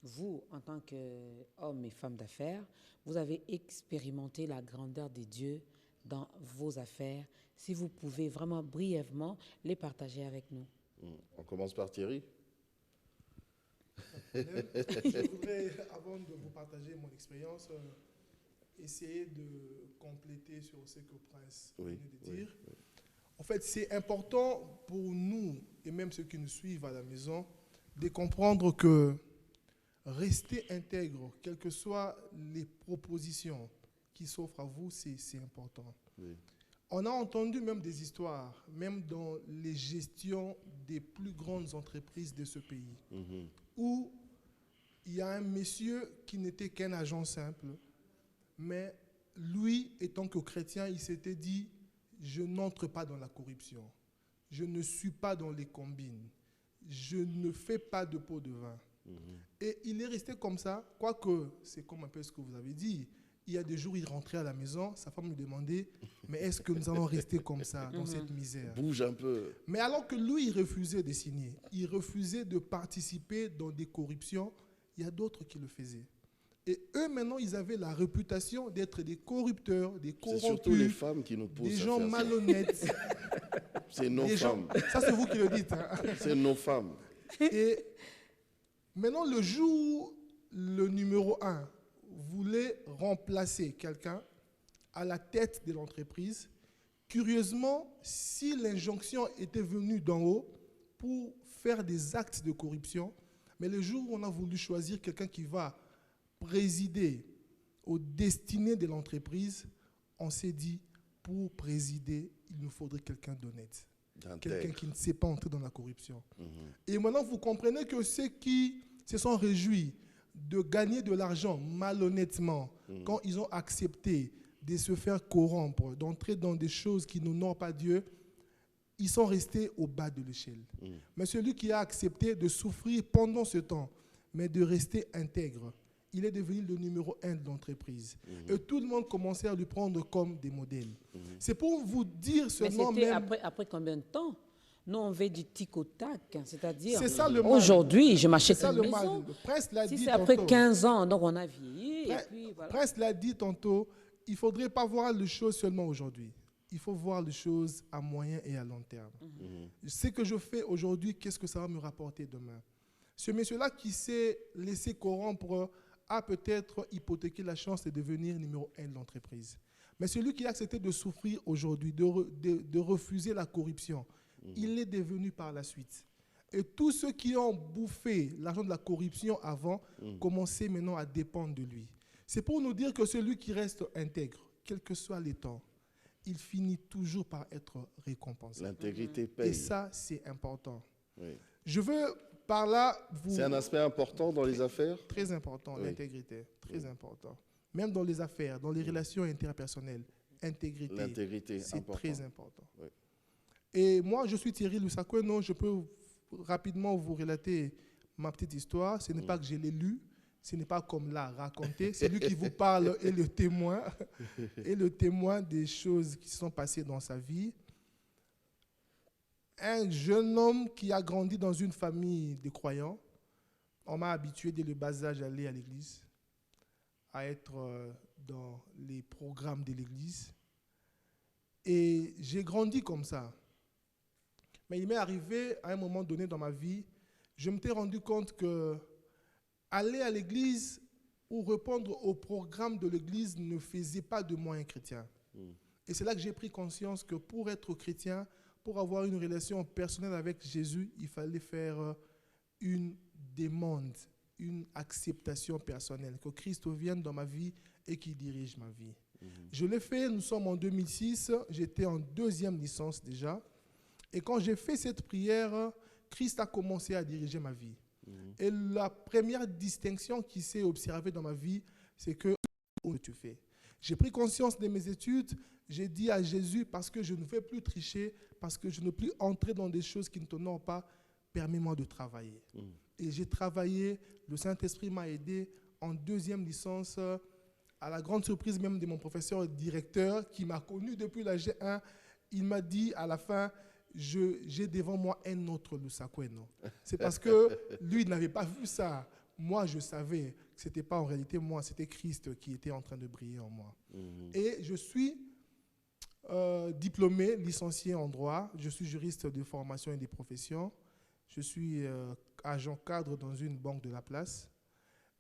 S2: vous, en tant qu'homme et femme d'affaires, vous avez expérimenté la grandeur de Dieu dans vos affaires. Si vous pouvez vraiment brièvement les partager avec nous.
S1: On commence par Thierry.
S7: Je voudrais, avant de vous partager mon expérience, essayer de compléter sur ce que Prince venait de dire. Oui. En fait, c'est important pour nous, et même ceux qui nous suivent à la maison, de comprendre que rester intègre, quelles que soient les propositions qui s'offrent à vous, c'est important. Oui. On a entendu même des histoires, même dans les gestions des plus grandes entreprises de ce pays, où il y a un monsieur qui n'était qu'un agent simple, mais lui, étant que chrétien, il s'était dit, je n'entre pas dans la corruption, je ne suis pas dans les combines, je ne fais pas de pot de vin. Et il est resté comme ça, quoique c'est comme un peu ce que vous avez dit. Il y a des jours, il rentrait à la maison, sa femme lui demandait, mais est-ce que nous allons rester comme ça, dans cette misère?
S1: Bouge un peu.
S7: Mais alors que lui, il refusait de signer, il refusait de participer dans des corruptions, il y a d'autres qui le faisaient. Et eux, maintenant, ils avaient la réputation d'être des corrupteurs, des corrompus.
S1: C'est surtout les femmes qui nous poussent
S7: des gens malhonnêtes.
S1: C'est nos femmes.
S7: Ça, c'est vous qui le dites. Hein.
S1: C'est nos femmes.
S7: Et maintenant, le jour où le numéro 1 voulait remplacer quelqu'un à la tête de l'entreprise, curieusement, si l'injonction était venue d'en haut pour faire des actes de corruption, mais le jour où on a voulu choisir quelqu'un qui va présider aux destinées de l'entreprise, on s'est dit, pour présider, il nous faudrait quelqu'un d'honnête, quelqu'un qui ne sait pas entrer dans la corruption. Et maintenant, vous comprenez que ceux qui se sont réjouis de gagner de l'argent malhonnêtement, quand ils ont accepté de se faire corrompre, d'entrer dans des choses qui n'honorent pas Dieu, ils sont restés au bas de l'échelle. Mais celui qui a accepté de souffrir pendant ce temps, mais de rester intègre, il est devenu le numéro 1 de l'entreprise. Et tout le monde commençait à lui prendre comme des modèles. C'est pour vous dire seulement
S2: mais
S7: même...
S2: Après combien de temps? Nous, on veut du tic au tac, c'est-à-dire
S7: aujourd'hui,
S2: je m'achète une maison.
S7: Prince l'a dit
S2: c'est après
S7: tantôt.
S2: 15 ans, donc on a vieilli.
S7: Prince l'a dit tantôt, il ne faudrait pas voir les choses seulement aujourd'hui. Il faut voir les choses à moyen et à long terme. Ce que je fais aujourd'hui, qu'est-ce que ça va me rapporter demain? Ce monsieur-là qui s'est laissé corrompre a peut-être hypothéqué la chance de devenir numéro 1 de l'entreprise. Mais celui qui a accepté de souffrir aujourd'hui, de refuser la corruption, il est devenu par la suite. Et tous ceux qui ont bouffé l'argent de la corruption avant commençaient maintenant à dépendre de lui. C'est pour nous dire que celui qui reste intègre, quel que soit les temps, il finit toujours par être récompensé.
S1: L'intégrité paye.
S7: Et ça, c'est important. Oui. Je veux par là vous...
S1: C'est un aspect important dans les affaires?
S7: Très important, l'intégrité. Très important. Même dans les affaires, dans les relations interpersonnelles, intégrité, c'est très important. Oui. Et moi, je suis Thierry Lusakweno. Je peux rapidement vous relater ma petite histoire. Ce n'est pas que je l'ai lu, ce n'est pas comme l'a raconté. C'est lui qui vous parle et le témoin des choses qui se sont passées dans sa vie. Un jeune homme qui a grandi dans une famille de croyants. On m'a habitué dès le bas âge à aller à l'église, à être dans les programmes de l'église. Et j'ai grandi comme ça. Mais il m'est arrivé à un moment donné dans ma vie, je m'étais rendu compte que aller à l'église ou répondre au programme de l'église ne faisait pas de moi un chrétien. Et c'est là que j'ai pris conscience que pour être chrétien, pour avoir une relation personnelle avec Jésus, il fallait faire une demande, une acceptation personnelle, que Christ vienne dans ma vie et qu'il dirige ma vie. Je l'ai fait, nous sommes en 2006, j'étais en 2e licence déjà. Et quand j'ai fait cette prière, Christ a commencé à diriger ma vie. Et la première distinction qui s'est observée dans ma vie, c'est que tu fais. J'ai pris conscience de mes études, j'ai dit à Jésus, parce que je ne vais plus tricher, parce que je ne veux plus entrer dans des choses qui ne t'honorent pas, permets-moi de travailler. Et j'ai travaillé, le Saint-Esprit m'a aidé en 2e licence, à la grande surprise même de mon professeur directeur qui m'a connu depuis la G1. Il m'a dit à la fin, j'ai devant moi un autre Lusakweno. C'est parce que lui, il n'avait pas vu ça. moi, je savais que ce n'était pas en réalité moi, c'était Christ qui était en train de briller en moi. Et je suis diplômé, licencié en droit. Je suis juriste de formation et de profession. Je suis agent cadre dans une banque de la place.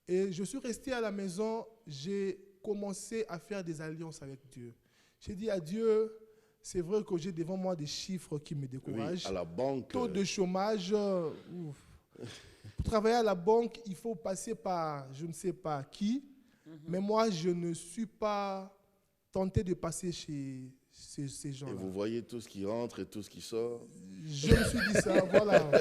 S7: Et je suis resté à la maison. J'ai commencé à faire des alliances avec Dieu. J'ai dit à Dieu, c'est vrai que j'ai devant moi des chiffres qui me découragent.
S1: Oui, à la banque.
S7: Taux de chômage. Pour travailler à la banque, il faut passer par je ne sais pas qui. Mais moi, je ne suis pas tenté de passer chez ces gens-là.
S1: Et vous voyez tout ce qui rentre et tout ce qui sort.
S7: Je me suis dit ça, voilà.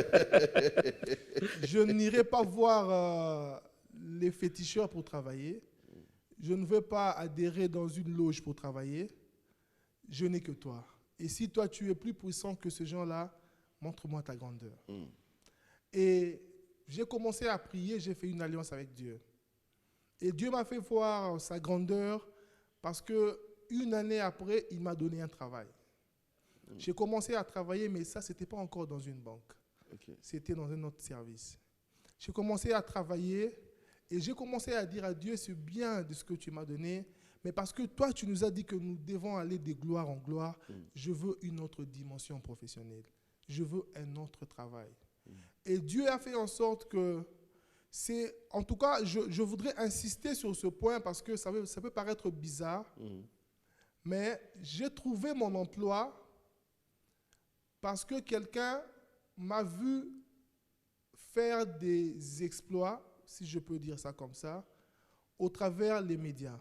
S7: Je n'irai pas voir les féticheurs pour travailler. Je ne veux pas adhérer dans une loge pour travailler. Je n'ai que toi. Et si toi, tu es plus puissant que ces gens-là, montre-moi ta grandeur. Et j'ai commencé à prier, j'ai fait une alliance avec Dieu. Et Dieu m'a fait voir sa grandeur parce qu'une année après, il m'a donné un travail. J'ai commencé à travailler, mais ça, ce n'était pas encore dans une banque. C'était dans un autre service. J'ai commencé à travailler et j'ai commencé à dire à Dieu, c'est bien de ce que tu m'as donné, mais parce que toi, tu nous as dit que nous devons aller de gloire en gloire, je veux une autre dimension professionnelle. Je veux un autre travail. Et Dieu a fait en sorte que c'est... En tout cas, je voudrais insister sur ce point parce que ça peut paraître bizarre, mais j'ai trouvé mon emploi parce que quelqu'un m'a vu faire des exploits, si je peux dire ça comme ça, au travers les médias.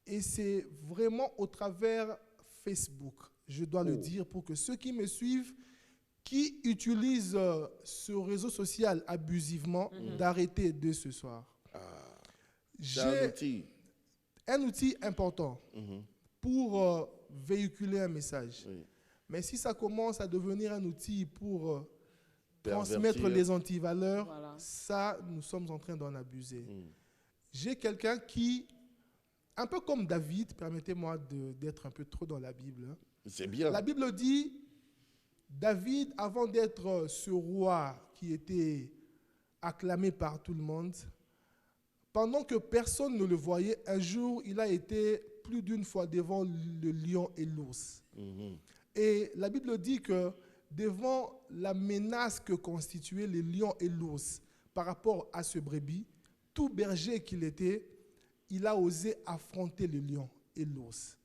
S7: Et c'est vraiment au travers Facebook, je dois le dire, pour que ceux qui me suivent, qui utilisent ce réseau social abusivement, d'arrêter dès ce soir. J'ai un outil important pour véhiculer un message. Mais si ça commence à devenir un outil pour transmettre les antivaleurs, ça, nous sommes en train d'en abuser. J'ai quelqu'un qui, un peu comme David, permettez-moi d'être un peu trop dans la Bible.
S1: C'est bien.
S7: La Bible dit, David, avant d'être ce roi qui était acclamé par tout le monde, pendant que personne ne le voyait, un jour, il a été plus d'une fois devant le lion et l'ours. Et la Bible dit que devant la menace que constituaient les lions et l'ours par rapport à ce brebis, tout berger qu'il était, il a osé affronter le lion et l'ours.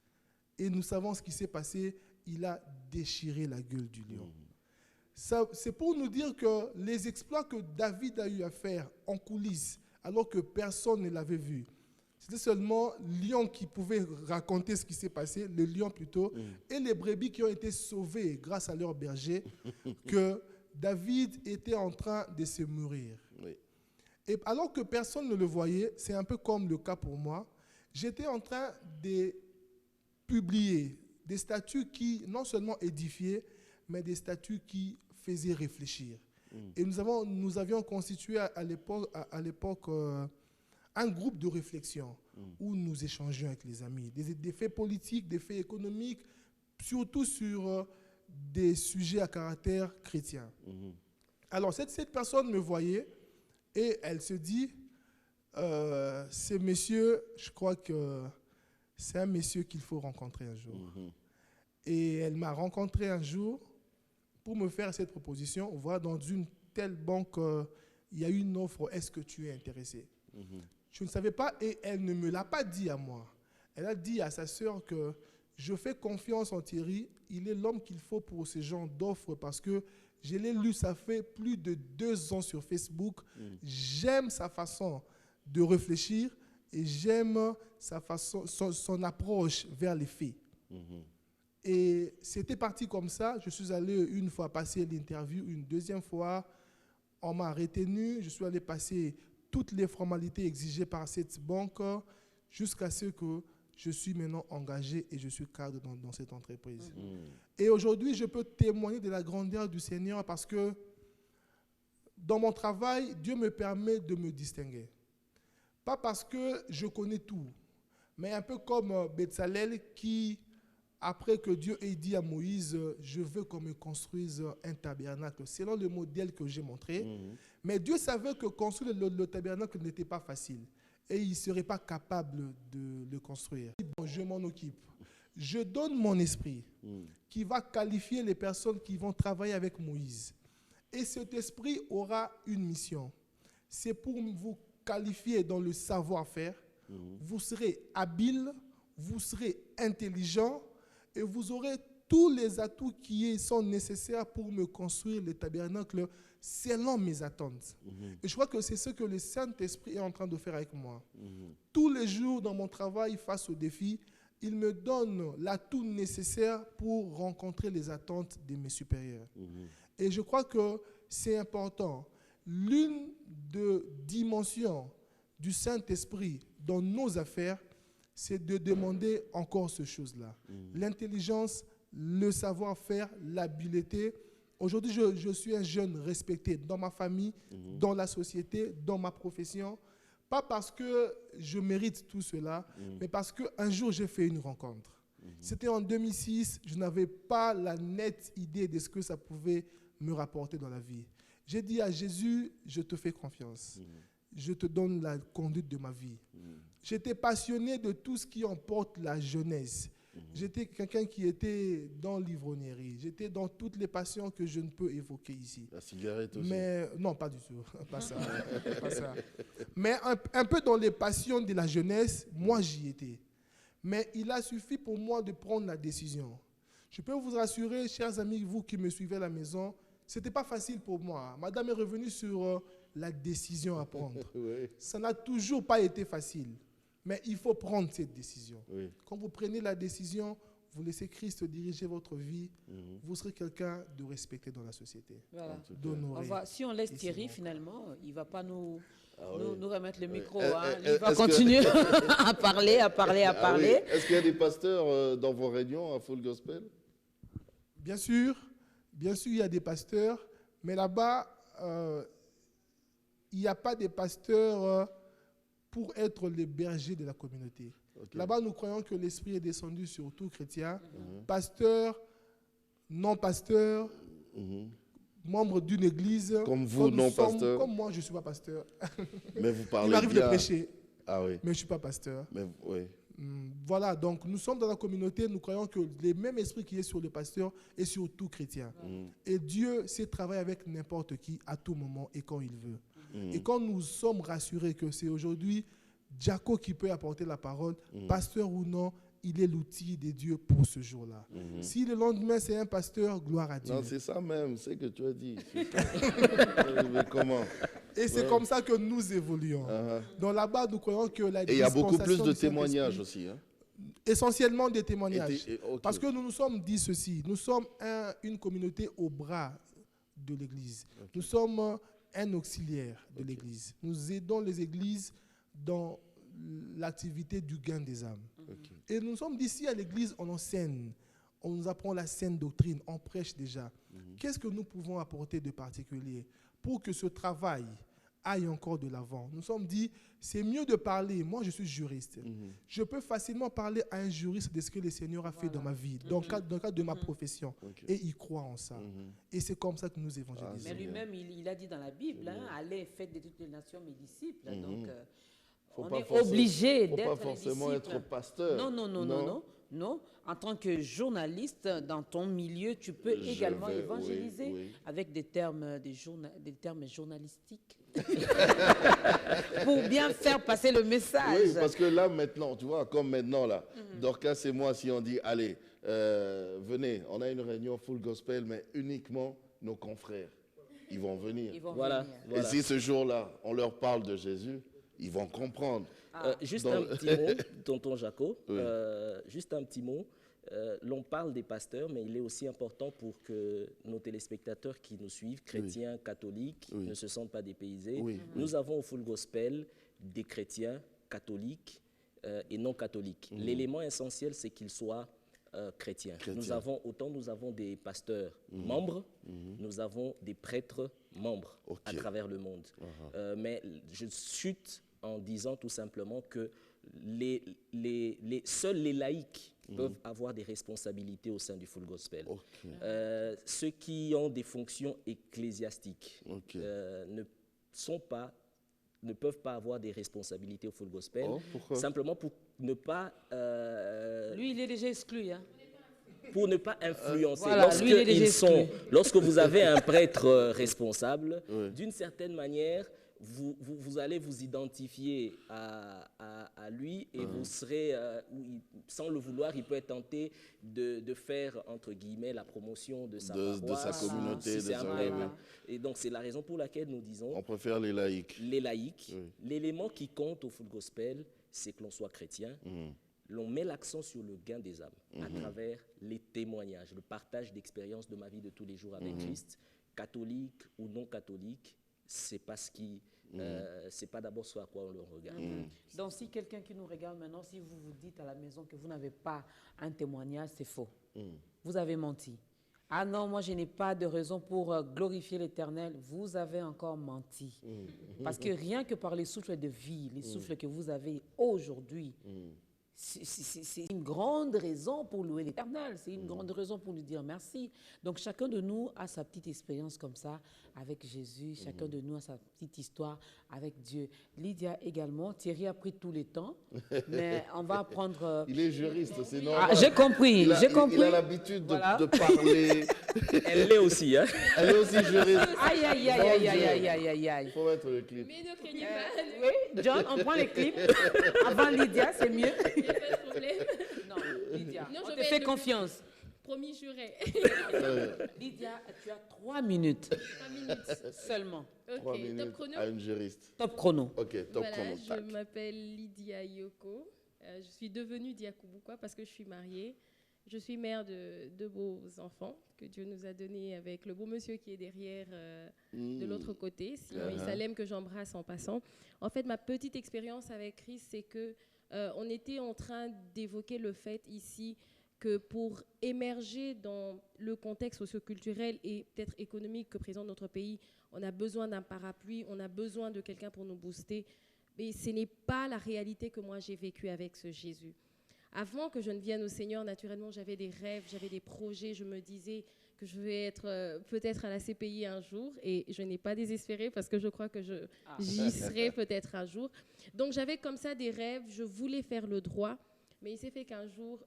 S7: Et nous savons ce qui s'est passé, il a déchiré la gueule du lion. C'est pour nous dire que les exploits que David a eu à faire en coulisses, alors que personne ne l'avait vu, c'était seulement le lion qui pouvait raconter ce qui s'est passé, le lion plutôt, et les brebis qui ont été sauvés grâce à leur berger, que David était en train de se mourir. Et alors que personne ne le voyait, c'est un peu comme le cas pour moi, j'étais en train de publier des statuts qui non seulement édifiaient, mais des statuts qui faisaient réfléchir. Et nous avions constitué à l'époque un groupe de réflexion où nous échangions avec les amis, des faits politiques, des faits économiques, surtout sur des sujets à caractère chrétien. Alors cette personne me voyait et elle se dit, ce monsieur, je crois que c'est un monsieur qu'il faut rencontrer un jour. Et elle m'a rencontré un jour pour me faire cette proposition. Voilà, dans une telle banque, il y a une offre, est-ce que tu es intéressé? Je ne savais pas et elle ne me l'a pas dit à moi. Elle a dit à sa sœur que je fais confiance en Thierry, il est l'homme qu'il faut pour ce genre d'offres parce que je l'ai lu, ça fait plus de 2 ans sur Facebook. J'aime sa façon de réfléchir et j'aime sa façon, son approche vers les faits. Et c'était parti comme ça. Je suis allé une fois passer l'interview, une deuxième fois, on m'a retenu. Je suis allé passer toutes les formalités exigées par cette banque jusqu'à ce que je suis maintenant engagé et je suis cadre dans cette entreprise. Et aujourd'hui, je peux témoigner de la grandeur du Seigneur parce que dans mon travail, Dieu me permet de me distinguer. Pas parce que je connais tout, mais un peu comme Bezalel qui après que Dieu ait dit à Moïse, je veux qu'on me construise un tabernacle, selon le modèle que j'ai montré. Mais Dieu savait que construire le tabernacle n'était pas facile. Et il ne serait pas capable de le construire. Bon, je m'en occupe. Je donne mon esprit qui va qualifier les personnes qui vont travailler avec Moïse. Et cet esprit aura une mission. C'est pour vous qualifier dans le savoir-faire. Vous serez habile, vous serez intelligent et vous aurez tous les atouts qui sont nécessaires pour me construire le tabernacle selon mes attentes. Et je crois que c'est ce que le Saint-Esprit est en train de faire avec moi. Tous les jours dans mon travail face aux défis, il me donne l'atout nécessaire pour rencontrer les attentes de mes supérieurs. Et je crois que c'est important. L'une des dimensions du Saint-Esprit dans nos affaires, c'est de demander encore ces choses-là. L'intelligence, le savoir-faire, l'habileté. Aujourd'hui, je suis un jeune respecté dans ma famille, dans la société, dans ma profession. Pas parce que je mérite tout cela, mais parce qu'un jour, j'ai fait une rencontre. C'était en 2006, je n'avais pas la nette idée de ce que ça pouvait me rapporter dans la vie. J'ai dit à Jésus, je te fais confiance. Je te donne la conduite de ma vie. J'étais passionné de tout ce qui emporte la jeunesse. J'étais quelqu'un qui était dans l'ivrognerie. J'étais dans toutes les passions que je ne peux évoquer ici.
S1: La cigarette aussi?
S7: Mais, non, pas du tout. Pas ça. Pas ça. Mais un peu dans les passions de la jeunesse, moi j'y étais. Mais il a suffi pour moi de prendre la décision. Je peux vous rassurer, chers amis, vous qui me suivez à la maison, ce n'était pas facile pour moi. Madame est revenue sur la décision à prendre.
S1: Oui.
S7: Ça n'a toujours pas été facile. Mais il faut prendre cette décision.
S1: Oui.
S7: Quand vous prenez la décision, vous laissez Christ diriger votre vie, vous serez quelqu'un de respecté dans la société.
S2: Voilà.
S7: D'honoré.
S2: Si on laisse Thierry, finalement, il ne va pas nous remettre le micro.
S1: Oui.
S2: Il va continuer à parler.
S1: Est-ce qu'il y a des pasteurs dans vos réunions à Full Gospel?
S7: Bien sûr, il y a des pasteurs, mais là-bas, il n'y a pas de pasteurs pour être les bergers de la communauté. Okay. Là-bas, nous croyons que l'Esprit est descendu sur tout chrétien, pasteur, non-pasteur, membre d'une église.
S1: Comme vous, non-pasteur.
S7: Comme moi, je ne suis pas pasteur.
S1: Mais vous parlez
S7: Il m'arrive
S1: bien
S7: de prêcher,
S1: mais
S7: je ne suis pas pasteur.
S1: Mais, oui.
S7: Voilà, donc nous sommes dans la communauté, nous croyons que le même esprit qui est sur le pasteur est sur tout chrétien. Et Dieu sait travailler avec n'importe qui à tout moment et quand il veut. Et quand nous sommes rassurés que c'est aujourd'hui Jaco qui peut apporter la parole, pasteur ou non, il est l'outil de Dieu pour ce jour-là. Si le lendemain c'est un pasteur, gloire à Dieu.
S1: Non, c'est ça même, c'est que tu as dit. Mais comment?
S7: Et c'est comme ça que nous évoluons. Donc là-bas, nous croyons que la dispensation...
S1: Et il y a beaucoup plus de témoignages aussi. Hein?
S7: Essentiellement des témoignages. Okay. Parce que nous nous sommes dit ceci, nous sommes une communauté au bras de l'Église. Okay. Nous sommes un auxiliaire de l'Église. Nous aidons les églises dans l'activité du gain des âmes. Et nous sommes d'ici à l'Église, on enseigne, on nous apprend la saine doctrine, on prêche déjà. Qu'est-ce que nous pouvons apporter de particulier pour que ce travail aille encore de l'avant? Nous sommes dit, c'est mieux de parler. Moi, je suis juriste. Je peux facilement parler à un juriste de ce que le Seigneur a fait dans ma vie, dans le cadre de ma profession. Et il croit en ça. Et c'est comme ça que nous évangélisons.
S2: Mais lui-même, il a dit dans la Bible, allez, faites de toutes les nations mes disciples. Donc, on est obligé d'être
S1: pas forcément être pasteur.
S2: Non. En tant que journaliste, dans ton milieu, tu peux également évangéliser avec des termes journalistiques pour bien faire passer le message.
S1: Oui, parce que là, maintenant, tu vois, comme maintenant, là, Dorcas et moi, si on dit, allez, venez, on a une réunion Full Gospel, mais uniquement nos confrères, ils vont venir.
S5: Voilà.
S1: Et si ce jour-là, on leur parle de Jésus, ils vont comprendre.
S5: Juste un petit mot, tonton Jaco, juste un petit mot. L'on parle des pasteurs, mais il est aussi important pour que nos téléspectateurs qui nous suivent, chrétiens, catholiques, ne se sentent pas dépaysés. Nous avons au Full Gospel des chrétiens, catholiques et non catholiques. L'élément essentiel, c'est qu'ils soient chrétiens. Nous avons des pasteurs membres, nous avons des prêtres membres à travers le monde. Mais je chute en disant tout simplement que seuls les laïcs peuvent avoir des responsabilités au sein du Full Gospel. Ceux qui ont des fonctions ecclésiastiques ne peuvent pas avoir des responsabilités au Full Gospel, simplement pour ne pas...
S2: Lui, il est déjà exclu, hein.
S5: Pour ne pas influencer.
S2: Voilà,
S5: Lorsque vous avez un prêtre responsable, d'une certaine manière, vous allez vous identifier à lui et vous serez, sans le vouloir, il peut être tenté de faire, entre guillemets, la promotion de sa paroisse,
S1: de sa communauté.
S5: Et donc, c'est la raison pour laquelle nous disons...
S1: On préfère les laïcs.
S5: Les laïcs. L'élément qui compte au Full Gospel, c'est que l'on soit chrétien. L'on met l'accent sur le gain des âmes à travers les témoignages, le partage d'expériences de ma vie de tous les jours avec Christ, catholique ou non catholique. C'est pas ce qui, c'est pas d'abord ce à quoi on le regarde.
S2: Donc, si quelqu'un qui nous regarde maintenant, si vous vous dites à la maison que vous n'avez pas un témoignage, c'est faux. Vous avez menti. Ah non, moi je n'ai pas de raison pour glorifier l'Éternel. Vous avez encore menti. Parce que rien que par les souffles de vie, les souffles que vous avez aujourd'hui, c'est une grande raison pour louer l'Éternel, c'est une grande raison pour lui dire merci. Donc chacun de nous a sa petite expérience comme ça avec Jésus, chacun de nous a sa petite histoire avec Dieu. Lydia également, Thierry a pris tous les temps, mais on va prendre...
S1: Il est juriste, c'est normal.
S2: J'ai compris, j'ai compris.
S1: Il a l'habitude de parler.
S5: Elle l'est aussi, hein.
S1: Elle est aussi juriste.
S2: Aïe, aïe, aïe, aïe, aïe, aïe, aïe, aïe.
S1: Il faut mettre le clip.
S6: Mais ne craignez pas.
S2: Oui, John, on prend les clips. Avant Lydia, c'est mieux.
S6: Il n'y a pas de problème.
S2: Non, Lydia,
S6: Non,
S2: on
S6: je
S2: te
S6: vais
S2: fait
S6: être
S2: confiance.
S6: Promis juré.
S2: Lydia, tu as 3 minutes.
S6: 3 minutes.
S2: Seulement.
S1: 3
S6: Ok,
S1: minutes
S6: top chrono.
S1: à une juriste.
S2: Top chrono.
S1: Ok, top
S6: Voilà,
S1: chrono.
S6: je
S1: tac.
S6: m'appelle Lydia Yoko. Je suis devenue Diakouboukoua parce que je suis mariée. Je suis mère de 2 beaux enfants que Dieu nous a donnés avec le beau monsieur qui est derrière de l'autre côté, Simon Salem, que j'embrasse en passant. En fait, ma petite expérience avec Christ, c'est que on était en train d'évoquer le fait ici que pour émerger dans le contexte socioculturel et peut-être économique que présente notre pays, on a besoin d'un parapluie, on a besoin de quelqu'un pour nous booster. Mais ce n'est pas la réalité que moi j'ai vécue avec ce Jésus. Avant que je ne vienne au Seigneur, naturellement, j'avais des rêves, j'avais des projets. Je me disais que je vais être peut-être à la CPI un jour. Et je n'ai pas désespéré parce que je crois que j'y serai peut-être un jour. Donc, j'avais comme ça des rêves. Je voulais faire le droit. Mais il s'est fait qu'un jour,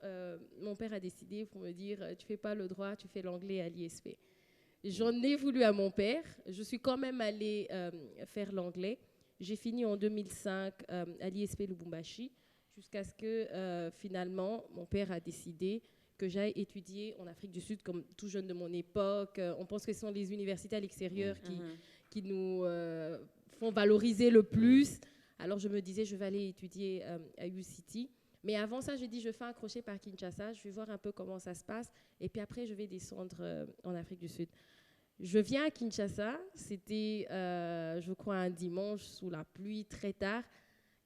S6: mon père a décidé pour me dire « Tu ne fais pas le droit, tu fais l'anglais à l'ISP ». J'en ai voulu à mon père. Je suis quand même allée faire l'anglais. J'ai fini en 2005 à l'ISP Lubumbashi. Jusqu'à ce que, finalement, mon père a décidé que j'aille étudier en Afrique du Sud, comme tout jeune de mon époque. On pense que ce sont les universités à l'extérieur qui nous font valoriser le plus. Alors, je me disais, je vais aller étudier à UCity. Mais avant ça, j'ai dit, je fais un crochet par Kinshasa, je vais voir un peu comment ça se passe. Et puis après, je vais descendre en Afrique du Sud. Je viens à Kinshasa. C'était, je crois, un dimanche sous la pluie, très tard.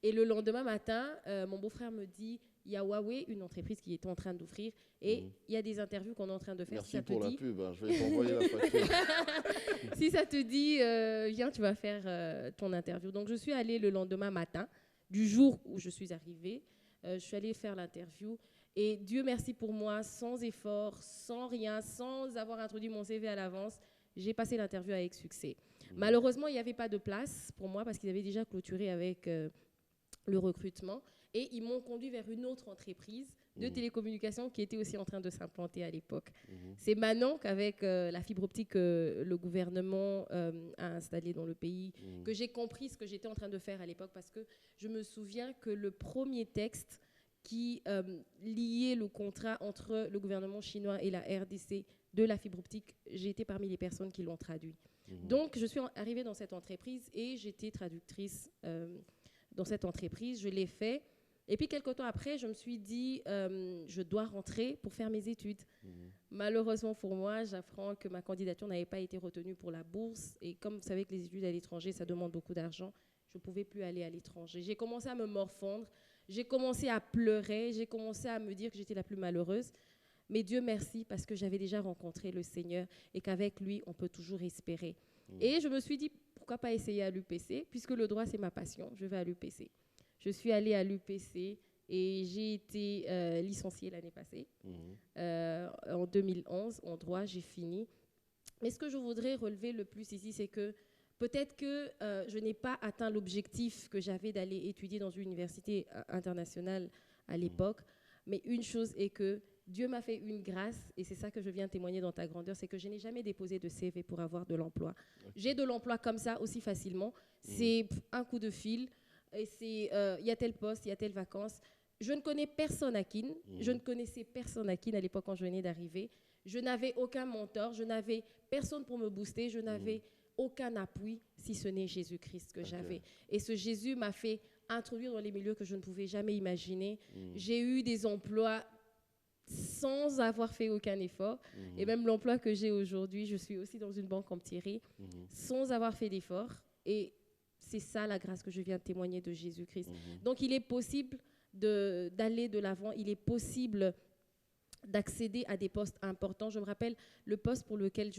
S6: Et le lendemain matin, mon beau-frère me dit, il y a Huawei, une entreprise qui est en train d'ouvrir, et il y a des interviews qu'on est en train de faire.
S1: Merci pour la pub, hein. Je vais t'envoyer la facture.
S6: Si ça te dit, viens, tu vas faire ton interview. Donc, je suis allée le lendemain matin, du jour où je suis arrivée. Je suis allée faire l'interview. Et Dieu merci pour moi, sans effort, sans rien, sans avoir introduit mon CV à l'avance, j'ai passé l'interview avec succès. Malheureusement, il n'y avait pas de place pour moi parce qu'ils avaient déjà clôturé avec... le recrutement, et ils m'ont conduit vers une autre entreprise de télécommunications qui était aussi en train de s'implanter à l'époque. C'est maintenant qu'avec la fibre optique que le gouvernement a installée dans le pays, que j'ai compris ce que j'étais en train de faire à l'époque, parce que je me souviens que le premier texte qui liait le contrat entre le gouvernement chinois et la RDC de la fibre optique, j'ai été parmi les personnes qui l'ont traduit. Donc, je suis arrivée dans cette entreprise et j'étais traductrice dans cette entreprise, je l'ai fait. Et puis, quelque temps après, je me suis dit, je dois rentrer pour faire mes études. Malheureusement pour moi, j'apprends que ma candidature n'avait pas été retenue pour la bourse. Et comme vous savez que les études à l'étranger, ça demande beaucoup d'argent, je ne pouvais plus aller à l'étranger. J'ai commencé à me morfondre, j'ai commencé à pleurer, j'ai commencé à me dire que j'étais la plus malheureuse. Mais Dieu merci, parce que j'avais déjà rencontré le Seigneur et qu'avec lui, on peut toujours espérer. Et je me suis dit, pourquoi pas essayer à l'UPC, puisque le droit, c'est ma passion, je vais à l'UPC. je suis allée à l'UPC et j'ai été licenciée l'année passée. En 2011, en droit, j'ai fini. Mais ce que je voudrais relever le plus ici, c'est que peut-être que je n'ai pas atteint l'objectif que j'avais d'aller étudier dans une université internationale à l'époque. Mais une chose est que Dieu m'a fait une grâce, et c'est ça que je viens témoigner dans ta grandeur, c'est que je n'ai jamais déposé de CV pour avoir de l'emploi. J'ai de l'emploi comme ça aussi facilement. C'est un coup de fil, et c'est il y a tel poste, il y a telle vacance. Je ne connais personne à Keene. Je ne connaissais personne à Keene à l'époque quand je venais d'arriver. Je n'avais aucun mentor, je n'avais personne pour me booster, je n'avais aucun appui, si ce n'est Jésus-Christ que j'avais. Et ce Jésus m'a fait introduire dans les milieux que je ne pouvais jamais imaginer. J'ai eu des emplois sans avoir fait aucun effort. Et même l'emploi que j'ai aujourd'hui, je suis aussi dans une banque comme Thierry, sans avoir fait d'effort. Et c'est ça la grâce que je viens de témoigner de Jésus-Christ. Donc il est possible d'aller de l'avant, il est possible d'accéder à des postes importants. Je me rappelle, le poste pour lequel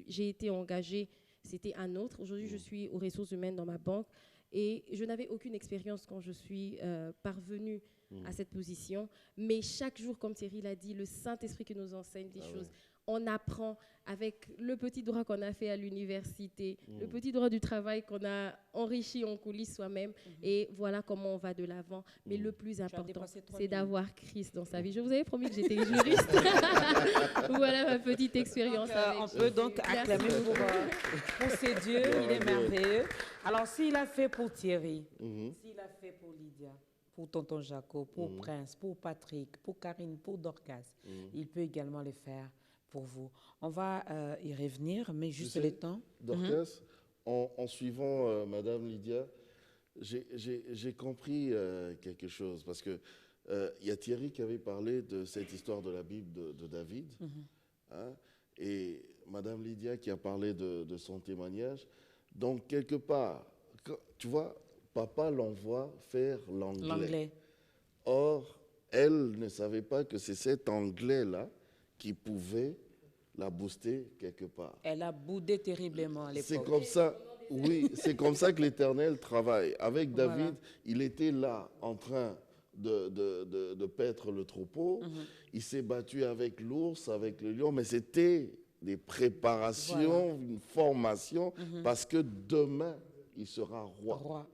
S6: j'ai été engagée, c'était un autre. Aujourd'hui, je suis aux ressources humaines dans ma banque et je n'avais aucune expérience quand je suis parvenue à cette position. Mais chaque jour, comme Thierry l'a dit, le Saint-Esprit qui nous enseigne des choses. On apprend avec le petit droit qu'on a fait à l'université, le petit droit du travail qu'on a enrichi en coulisses soi-même. Et voilà comment on va de l'avant. Mais le plus important, c'est d'avoir Christ dans sa vie. Je vous avais promis que j'étais juriste. Voilà ma petite expérience.
S2: On peut donc acclamer pour ces dieux. Il est merveilleux. Alors, s'il a fait pour Thierry, s'il a fait pour Lydia, pour tonton Jaco, pour Prince, pour Patrick, pour Karine, pour Dorcas, il peut également le faire pour vous. On va y revenir, mais juste le temps.
S1: Dorcas, en suivant Madame Lydia, j'ai compris quelque chose, parce que y a Thierry qui avait parlé de cette histoire de la Bible de David, et Madame Lydia qui a parlé de son témoignage. Donc, quelque part, tu vois, papa l'envoie faire l'anglais. Or, elle ne savait pas que c'est cet anglais-là qui pouvait la booster quelque part.
S2: Elle a boudé terriblement à l'époque.
S1: C'est comme ça, oui, c'est comme ça que l'Éternel travaille. Avec David, il était là en train de paître le troupeau. Il s'est battu avec l'ours, avec le lion, mais c'était des préparations, une formation, parce que demain, il sera roi.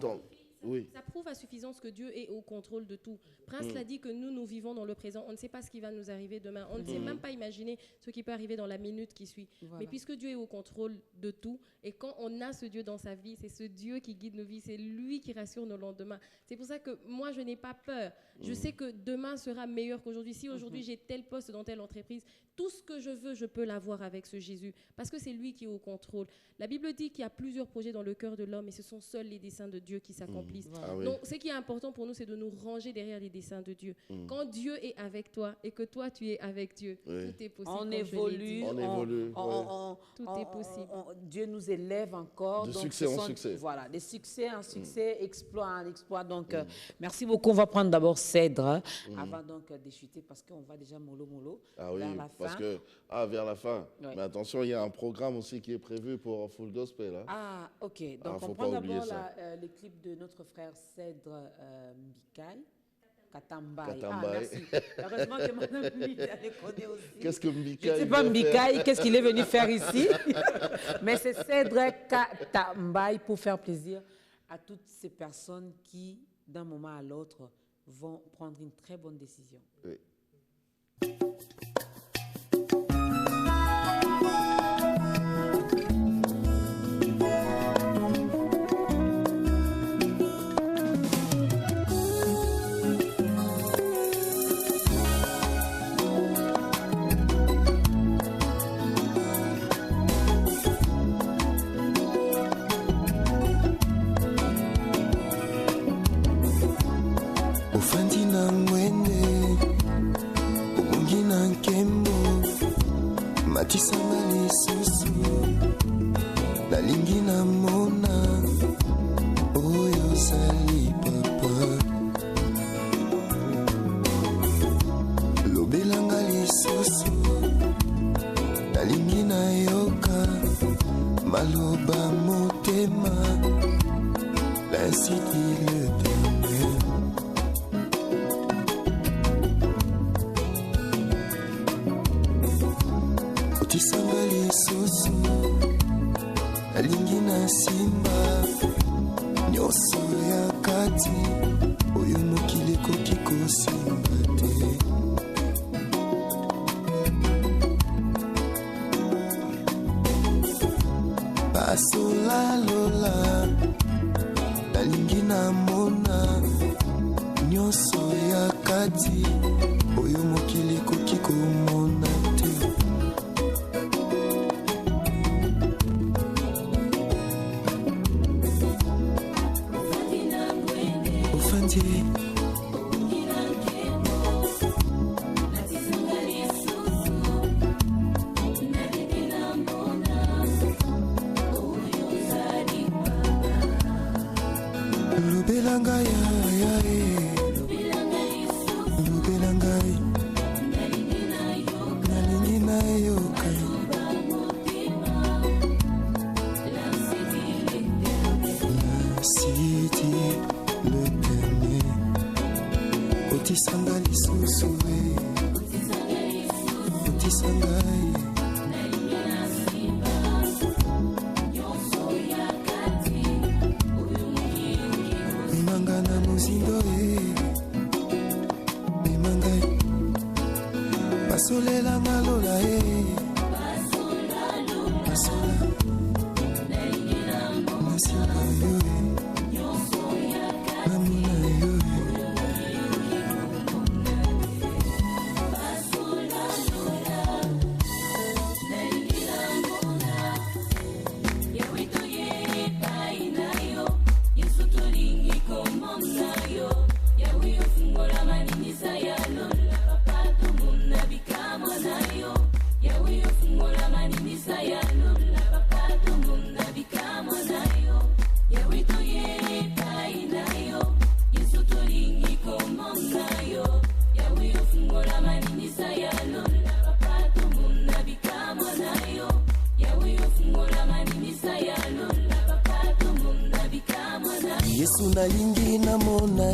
S1: Donc, oui.
S6: Ça prouve à suffisance que Dieu est au contrôle de tout. Prince l'a dit que nous vivons dans le présent. On ne sait pas ce qui va nous arriver demain. On ne sait même pas imaginer ce qui peut arriver dans la minute qui suit. Mais puisque Dieu est au contrôle de tout, et quand on a ce Dieu dans sa vie, c'est ce Dieu qui guide nos vies, c'est lui qui rassure nos lendemains. C'est pour ça que moi, je n'ai pas peur. Je sais que demain sera meilleur qu'aujourd'hui. Si aujourd'hui j'ai tel poste dans telle entreprise, tout ce que je veux, je peux l'avoir avec ce Jésus, parce que c'est lui qui est au contrôle. La Bible dit qu'il y a plusieurs projets dans le cœur de l'homme, et ce sont seuls les desseins de Dieu qui s'accomplissent. Donc, ce qui est important pour nous, c'est de nous ranger derrière les desseins de Dieu. Quand Dieu est avec toi et que toi, tu es avec Dieu, tout est possible.
S2: On évolue.
S6: Tout est possible.
S2: Dieu nous élève encore.
S1: De succès en succès.
S2: Voilà, de succès en succès, exploit en exploit. Donc, merci beaucoup. On va prendre d'abord Cèdre avant donc de chuter, parce qu'on va déjà mollo vers la fin.
S1: Parce que, vers la fin. Mais attention, il y a un programme aussi qui est prévu pour Full Gospel.
S2: Ah, ok. Donc, on prend d'abord le clip de notre frère Cèdre Mbikai. Katambaï. Ah, merci. Heureusement que Mme Lydia les connaît aussi.
S1: Qu'est-ce que Mbikai?
S2: Je ne sais pas Mbikai, qu'est-ce qu'il est venu faire ici. Mais c'est Cèdre Katambaï pour faire plaisir à toutes ces personnes qui, d'un moment à l'autre, vont prendre une très bonne décision.
S1: Oui.
S4: matisanga lisusu nalingi namona oyo ozali papa lobelanga lisusu nalingi nayoka maloba motema Ainsi dit l'Éternel. Otisanga lisusu nalingi na simba nyonso ya kati oyo mokili ekoki kosimba te. Basolalola nalingi na mona nyonso ya kati oyo mokili ekoki komona te. Ofandi lobelanga ya lobelanga nalingi na yoka nasiti l'Éternel. Otisanga lisusu otisanga memanga na mozindo memanga basolelanga lola basola nasinga yo namona yo Yesu nalingi namona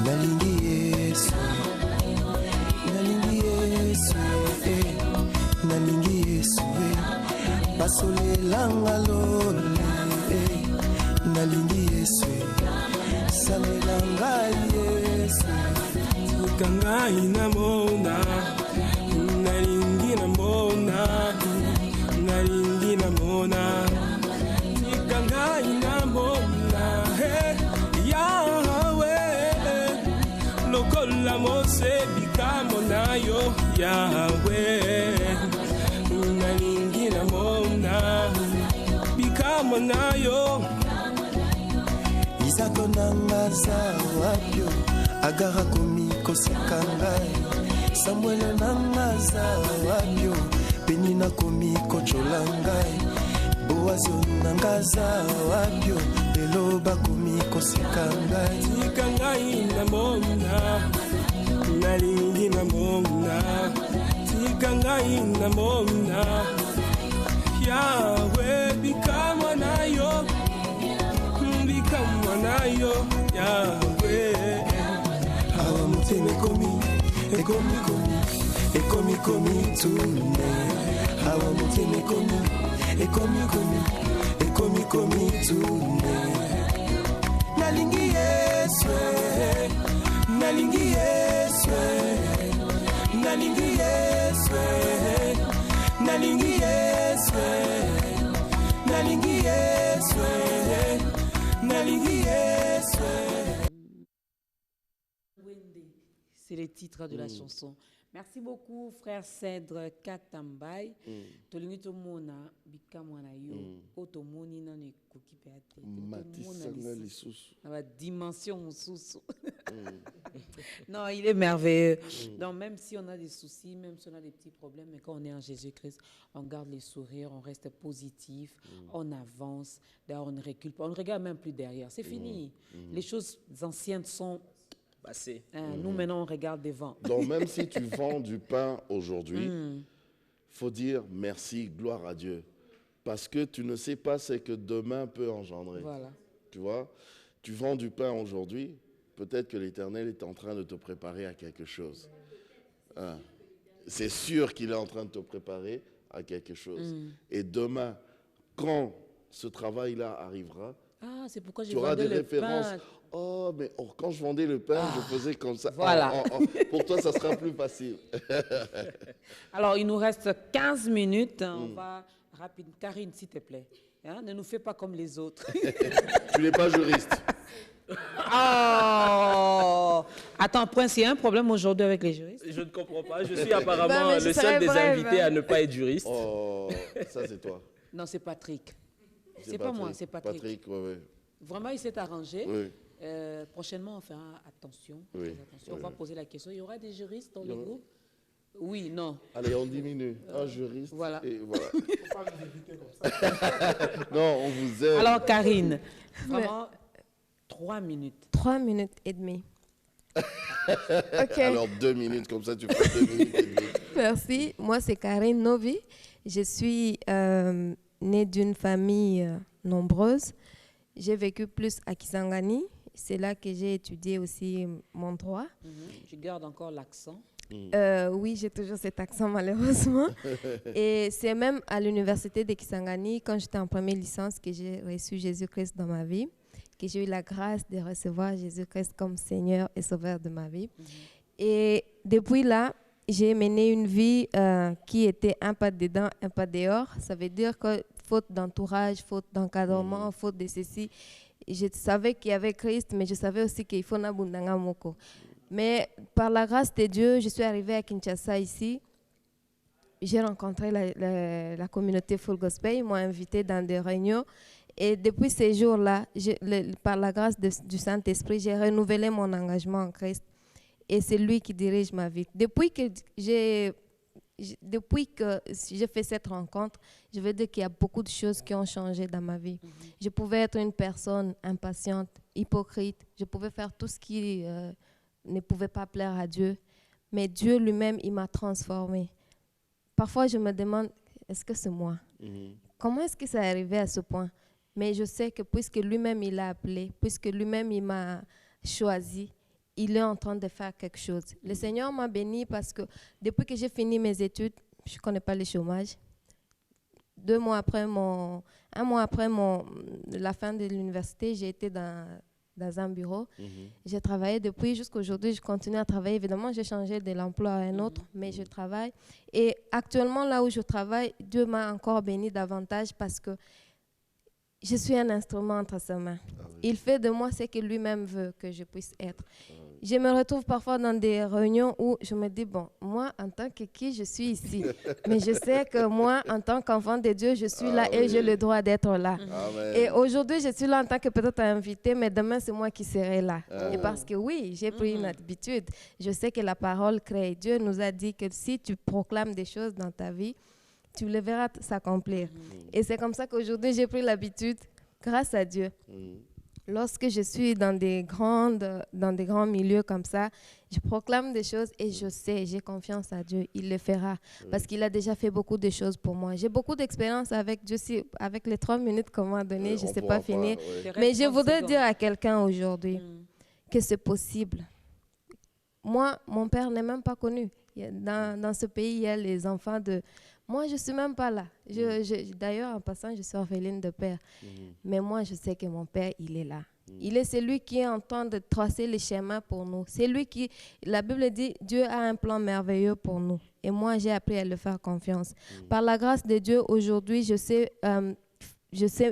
S4: nalingi Yesu nalingi Yesu nalingi Yesu basolelanga lole nalingi Yesu salelanga Yesu
S10: Kangai namona nalingi namona nalingi namona Kangai namona Yahweh lokola mose bikamona yo Yahweh nalingi namona bikamona yo
S4: Isako nanga zawabyo agara komi koseka ngai Samuel nanga zawabyo penina komi kochola ngai Boazo nanga zawabyo lelo bakomi koseka ngai
S10: Tika ngai namona nalingi namona Tika ngai namona Yahweh bikamona yo bikamona yo Yahweh
S4: awa motema ekomi komi tune awa motema ekomi komi tune nalingi Yesu nalingi Yesu nalingi Yesu nalingi Yesu nalingi Yesu nalingi Yesu.
S2: C'est le titre de la chanson. Merci beaucoup, frère Cèdre Katambay. Tolingi tomona bikamwana yo. Otomoni nane koki peate.
S1: Matisanga lisusu.
S2: La dimension susu. Non, il est merveilleux. Donc même si on a des soucis, même si on a des petits problèmes, mais quand on est en Jésus-Christ, on garde les sourires, on reste positif, on avance. D'ailleurs, on ne recule pas, on ne regarde même plus derrière. C'est fini. Les choses anciennes sont
S5: passé.
S2: Nous, maintenant, on regarde devant.
S1: Donc, même si tu vends du pain aujourd'hui, faut dire merci, gloire à Dieu. Parce que tu ne sais pas ce que demain peut engendrer.
S2: Voilà.
S1: tu vois. Tu vends du pain aujourd'hui, peut-être que l'Éternel est en train de te préparer à quelque chose. Hein. C'est sûr qu'il est en train de te préparer à quelque chose. Et demain, quand ce travail-là arrivera,
S2: c'est pourquoi
S1: tu auras des références. Oh, mais quand je vendais le pain, je faisais comme ça.
S2: Voilà.
S1: Pour toi, ça sera plus facile.
S2: Alors, il nous reste 15 minutes. On va rapide. Karine, s'il te plaît. Hein, ne nous fais pas comme les autres.
S1: Tu n'es pas juriste.
S2: Attends, Prince, il y a un problème aujourd'hui avec les juristes?
S5: Je ne comprends pas. Je suis apparemment le seul des invités à ne pas être juriste.
S1: Oh, ça c'est toi.
S2: Non, c'est Patrick. C'est pas moi, c'est Patrick.
S1: Patrick, oui.
S2: Vraiment, il s'est arrangé.
S1: Oui.
S2: Prochainement, on fera attention.
S1: Oui.
S2: On va poser la question. Il y aura des juristes dans le groupe? Oui, non.
S1: Allez, on diminue. Un juriste.
S2: Voilà.
S1: Et voilà. Faut pas nous éviter comme ça. Non, on vous aime.
S2: Alors, Karine, vraiment, 3 minutes.
S8: 3 minutes et demie.
S1: OK. Alors, 2 minutes, comme ça, tu fais 2 minutes et demie.
S8: Merci. Moi, c'est Karine Novi. Je suis née d'une famille nombreuse. J'ai vécu plus à Kisangani. C'est là que j'ai étudié aussi mon droit.
S2: Tu gardes encore l'accent?
S8: Oui, j'ai toujours cet accent malheureusement. Et c'est même à l'université de Kisangani, quand j'étais en première licence, que j'ai reçu Jésus-Christ dans ma vie, que j'ai eu la grâce de recevoir Jésus-Christ comme Seigneur et Sauveur de ma vie. Et depuis là, j'ai mené une vie qui était un pas dedans, un pas dehors. Ça veut dire que faute d'entourage, faute d'encadrement, faute de ceci. Je savais qu'il y avait Christ, mais je savais aussi qu'il faut n'abundanga moko. Mais par la grâce de Dieu, je suis arrivée à Kinshasa ici. J'ai rencontré la communauté Full Gospel. Ils m'ont invitée dans des réunions. Et depuis ces jours-là, par la grâce du Saint-Esprit, j'ai renouvelé mon engagement en Christ. Et c'est lui qui dirige ma vie. Depuis que j'ai fait cette rencontre, je veux dire qu'il y a beaucoup de choses qui ont changé dans ma vie. Je pouvais être une personne impatiente, hypocrite. Je pouvais faire tout ce qui ne pouvait pas plaire à Dieu. Mais Dieu lui-même, il m'a transformée. Parfois, je me demande, est-ce que c'est moi? Comment est-ce que ça est arrivé à ce point? Mais je sais que puisque lui-même, il l'a appelé, puisque lui-même, il m'a choisi, il est en train de faire quelque chose. Le Seigneur m'a béni parce que depuis que j'ai fini mes études, je ne connais pas le chômage. Un mois après la fin de l'université, j'ai été dans un bureau. J'ai travaillé depuis jusqu'à aujourd'hui. Je continue à travailler. Évidemment, j'ai changé de l'emploi à un autre, mais je travaille. Et actuellement, là où je travaille, Dieu m'a encore béni davantage parce que je suis un instrument entre ses mains. Il fait de moi ce que lui-même veut que je puisse être. Je me retrouve parfois dans des réunions où je me dis, bon, moi, en tant que qui, je suis ici. Mais je sais que moi, en tant qu'enfant de Dieu, je suis là et j'ai le droit d'être là. Et aujourd'hui, je suis là en tant que peut-être invité, mais demain, c'est moi qui serai là. Et parce que oui, j'ai pris une habitude. Je sais que la parole crée. Dieu nous a dit que si tu proclames des choses dans ta vie, tu le verras s'accomplir. Et c'est comme ça qu'aujourd'hui, j'ai pris l'habitude, grâce à Dieu. Lorsque je suis dans des grands milieux comme ça, je proclame des choses et je sais, j'ai confiance à Dieu, il le fera. Parce qu'il a déjà fait beaucoup de choses pour moi. J'ai beaucoup d'expérience avec Dieu, avec les 3 minutes qu'on m'a données, je ne sais pas finir. Mais je voudrais dire à quelqu'un aujourd'hui que c'est possible. Moi, mon père n'est même pas connu. Dans ce pays, il y a les enfants de... Moi, je ne suis même pas là. D'ailleurs, en passant, je suis orpheline de père. Mais moi, je sais que mon père, il est là. Il est celui qui est en train de tracer les schémas pour nous. C'est lui qui... La Bible dit, Dieu a un plan merveilleux pour nous. Et moi, j'ai appris à le faire confiance. Par la grâce de Dieu, aujourd'hui, je sais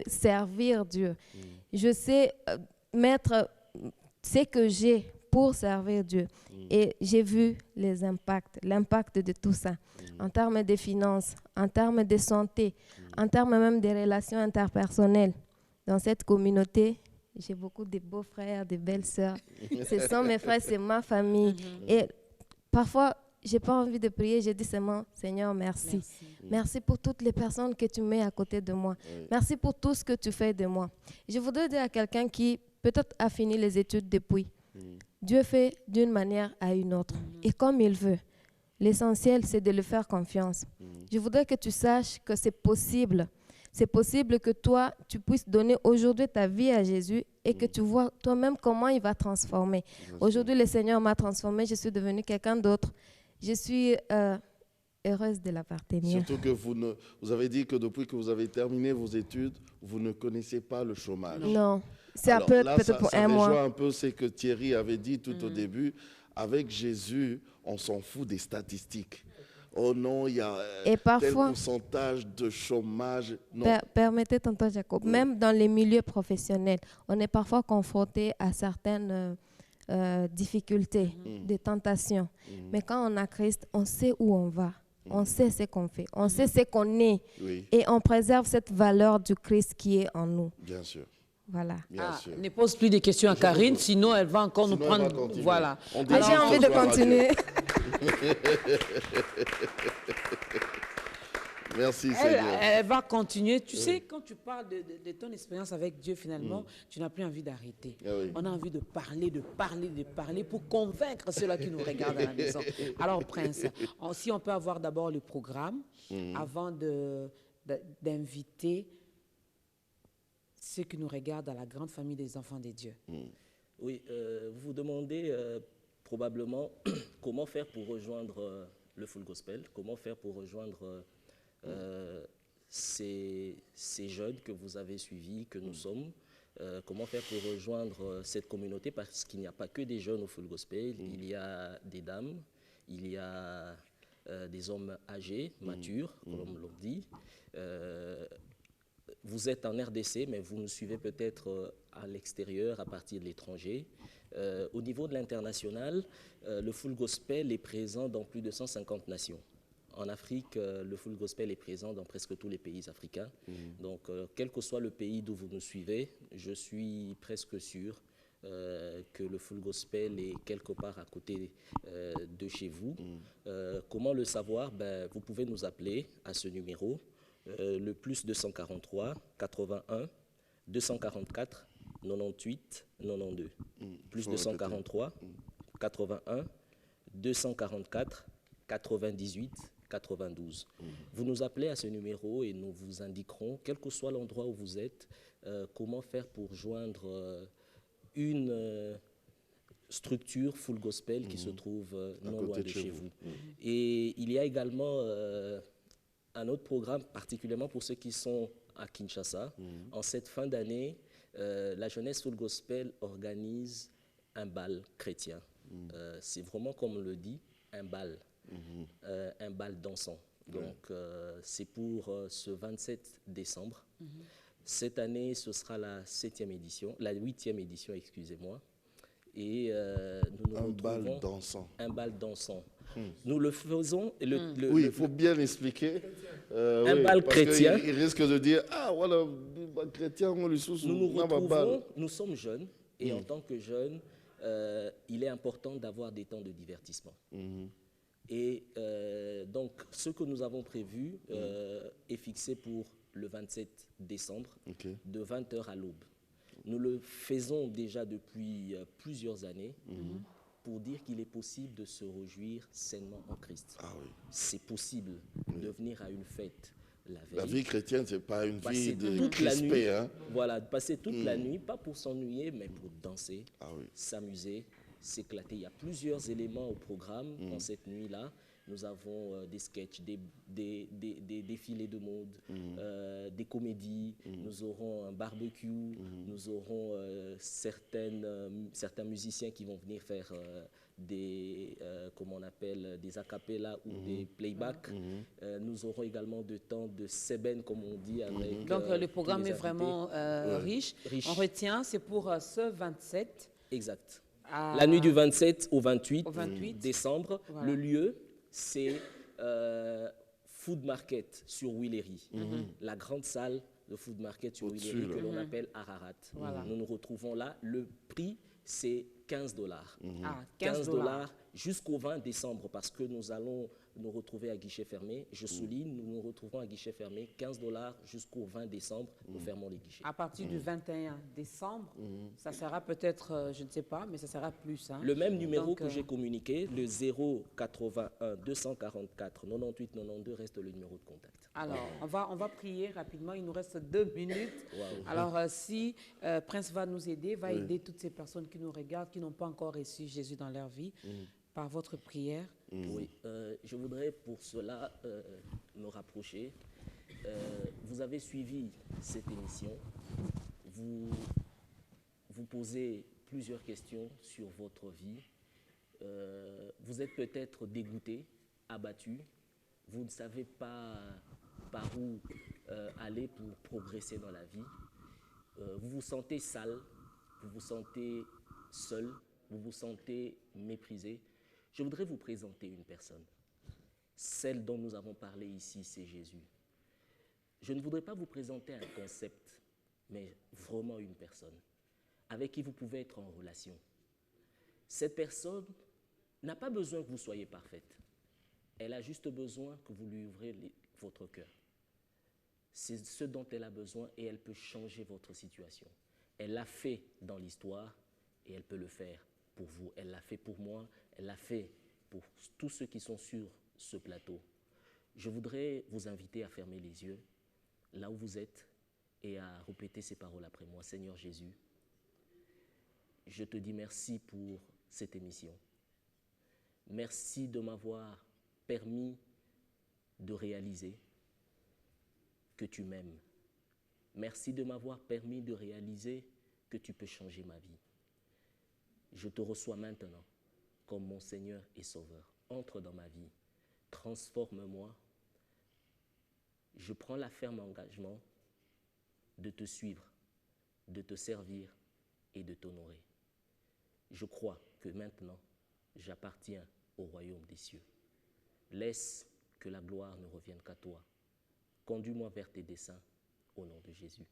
S8: servir Dieu. Je sais mettre ce que j'ai pour servir Dieu. Et j'ai vu l'impact de tout ça, en termes de finances, en termes de santé, en termes même des relations interpersonnelles. Dans cette communauté, j'ai beaucoup de beaux frères, de belles sœurs. Ce sont mes frères, c'est ma famille. Et parfois, je n'ai pas envie de prier, je dis seulement, Seigneur, merci. Merci pour toutes les personnes que tu mets à côté de moi. Merci pour tout ce que tu fais de moi. Je voudrais dire à quelqu'un qui peut-être a fini les études depuis, Dieu fait d'une manière à une autre et comme il veut. L'essentiel, c'est de lui faire confiance. Je voudrais que tu saches que c'est possible. C'est possible que toi, tu puisses donner aujourd'hui ta vie à Jésus et que tu vois toi-même comment il va transformer. Aujourd'hui, le Seigneur m'a transformée, je suis devenue quelqu'un d'autre. Je suis heureuse de l'appartenir.
S1: Surtout que vous avez dit que depuis que vous avez terminé vos études, vous ne connaissez pas le chômage.
S8: Non, c'est
S1: Alors,
S8: peut-être pour un mois.
S1: Ça rejoint un peu ce que Thierry avait dit tout au début. Avec Jésus, on s'en fout des statistiques. Oh non, il y a tel pourcentage de chômage. Non.
S8: Permettez, tonton Jacob, même dans les milieux professionnels, on est parfois confronté à certaines difficultés, des tentations. Mais quand on a Christ, on sait où on va, on sait ce qu'on fait, on sait ce qu'on est. Et on préserve cette valeur du Christ qui est en nous.
S1: Bien sûr.
S8: Voilà.
S2: Ne pose plus de questions à Karine, sinon elle va encore nous prendre. Voilà.
S8: J'ai envie de continuer.
S1: Merci, Seigneur.
S2: Elle va continuer. Tu sais, quand tu parles de ton expérience avec Dieu, finalement, tu n'as plus envie d'arrêter. On a envie de parler pour convaincre ceux-là qui nous regardent à la maison. Alors, Prince, si on peut avoir d'abord le programme avant d'inviter ceux qui nous regardent à la grande famille des enfants de Dieu.
S5: Oui, vous vous demandez probablement comment faire pour rejoindre le Full Gospel, comment faire pour rejoindre ces jeunes que vous avez suivis, que nous sommes, comment faire pour rejoindre cette communauté, parce qu'il n'y a pas que des jeunes au Full Gospel, il y a des dames, il y a des hommes âgés, matures, comme l'on dit. Vous êtes en RDC, mais vous nous suivez peut-être à l'extérieur, à partir de l'étranger. Au niveau de l'international, le Full Gospel est présent dans plus de 150 nations. En Afrique, le Full Gospel est présent dans presque tous les pays africains. Donc, quel que soit le pays d'où vous nous suivez, je suis presque sûr que le Full Gospel est quelque part à côté de chez vous. Comment le savoir? Vous pouvez nous appeler à ce numéro. Le plus 243 81 244 98 92. Plus 243 81 244 98 92. Vous nous appelez à ce numéro et nous vous indiquerons, quel que soit l'endroit où vous êtes, comment faire pour joindre une structure Full Gospel qui se trouve non loin de chez vous. Et il y a également un autre programme, particulièrement pour ceux qui sont à Kinshasa. En cette fin d'année, la jeunesse Full Gospel organise un bal chrétien. C'est vraiment, comme on le dit, un bal dansant. Donc, c'est pour ce 27 décembre. Cette année, ce sera la 8e édition, excusez-moi. Et nous
S1: un bal dansant.
S5: Un bal dansant. Nous le faisons.
S1: Oui, il faut bien expliquer.
S5: Un bal chrétien.
S1: Il risque de dire, ah voilà, chrétien, on lui sous.
S5: Nous sommes jeunes et en tant que jeunes, il est important d'avoir des temps de divertissement. Et donc, ce que nous avons prévu est fixé pour le 27 décembre, de 20h à l'aube. Nous le faisons déjà depuis plusieurs années pour dire qu'il est possible de se réjouir sainement en Christ. C'est possible de venir à une fête la veille.
S1: La vie chrétienne, ce n'est pas une vie de
S5: crispé.
S1: Hein?
S5: Voilà, de passer toute la nuit, pas pour s'ennuyer, mais pour danser, s'amuser, s'éclater. Il y a plusieurs éléments au programme dans cette nuit-là. Nous avons des sketchs, des défilés de mode, des comédies, nous aurons un barbecue, nous aurons certains musiciens qui vont venir faire comment on appelle, des acapellas ou des playbacks. Nous aurons également de temps de seben, comme on dit. Avec,
S2: donc le programme est vraiment riche. On retient, c'est pour ce 27.
S5: Exact. La nuit du 27 au 28 décembre.
S2: Voilà.
S5: Le lieu, c'est Food Market sur Willery, la grande salle de Food Market sur Willery que l'on appelle Ararat. Nous nous retrouvons là. Le prix, c'est $15.
S2: Ah, $15.
S5: Jusqu'au 20 décembre, parce que nous allons nous retrouver à guichet fermé. Je souligne, nous nous retrouvons à guichet fermé, $15 jusqu'au 20 décembre, nous fermons les guichets.
S2: À partir du 21 décembre, ça sera peut-être, je ne sais pas, mais ça sera plus. Hein.
S5: Le même numéro
S2: Donc,
S5: que j'ai communiqué, le 081 244 98 92 reste le numéro de contact.
S2: Alors, on va prier rapidement. Il nous reste 2 minutes.
S5: Wow.
S2: Alors, si Prince va nous aider, va aider toutes ces personnes qui nous regardent, qui n'ont pas encore reçu Jésus dans leur vie, par votre prière.
S5: Oui, je voudrais pour cela me rapprocher. Vous avez suivi cette émission. Vous posez plusieurs questions sur votre vie. Vous êtes peut-être dégoûté, abattu. Vous ne savez pas par où aller pour progresser dans la vie. Vous vous sentez sale, vous vous sentez seul, vous vous sentez méprisé. Je voudrais vous présenter une personne. Celle dont nous avons parlé ici, c'est Jésus. Je ne voudrais pas vous présenter un concept, mais vraiment une personne avec qui vous pouvez être en relation. Cette personne n'a pas besoin que vous soyez parfaite. Elle a juste besoin que vous lui ouvrez votre cœur. C'est ce dont elle a besoin et elle peut changer votre situation. Elle l'a fait dans l'histoire et elle peut le faire pour vous. Elle l'a fait pour moi, elle l'a fait pour tous ceux qui sont sur ce plateau. Je voudrais vous inviter à fermer les yeux là où vous êtes et à répéter ces paroles après moi. Seigneur Jésus, je te dis merci pour cette émission. Merci de m'avoir permis de réaliser que tu m'aimes. Merci de m'avoir permis de réaliser que tu peux changer ma vie. Je te reçois maintenant comme mon Seigneur et Sauveur. Entre dans ma vie, transforme-moi. Je prends la ferme engagement de te suivre, de te servir et de t'honorer. Je crois que maintenant, j'appartiens au royaume des cieux. Laisse que la gloire ne revienne qu'à toi. Conduis-moi vers tes desseins, au nom de Jésus.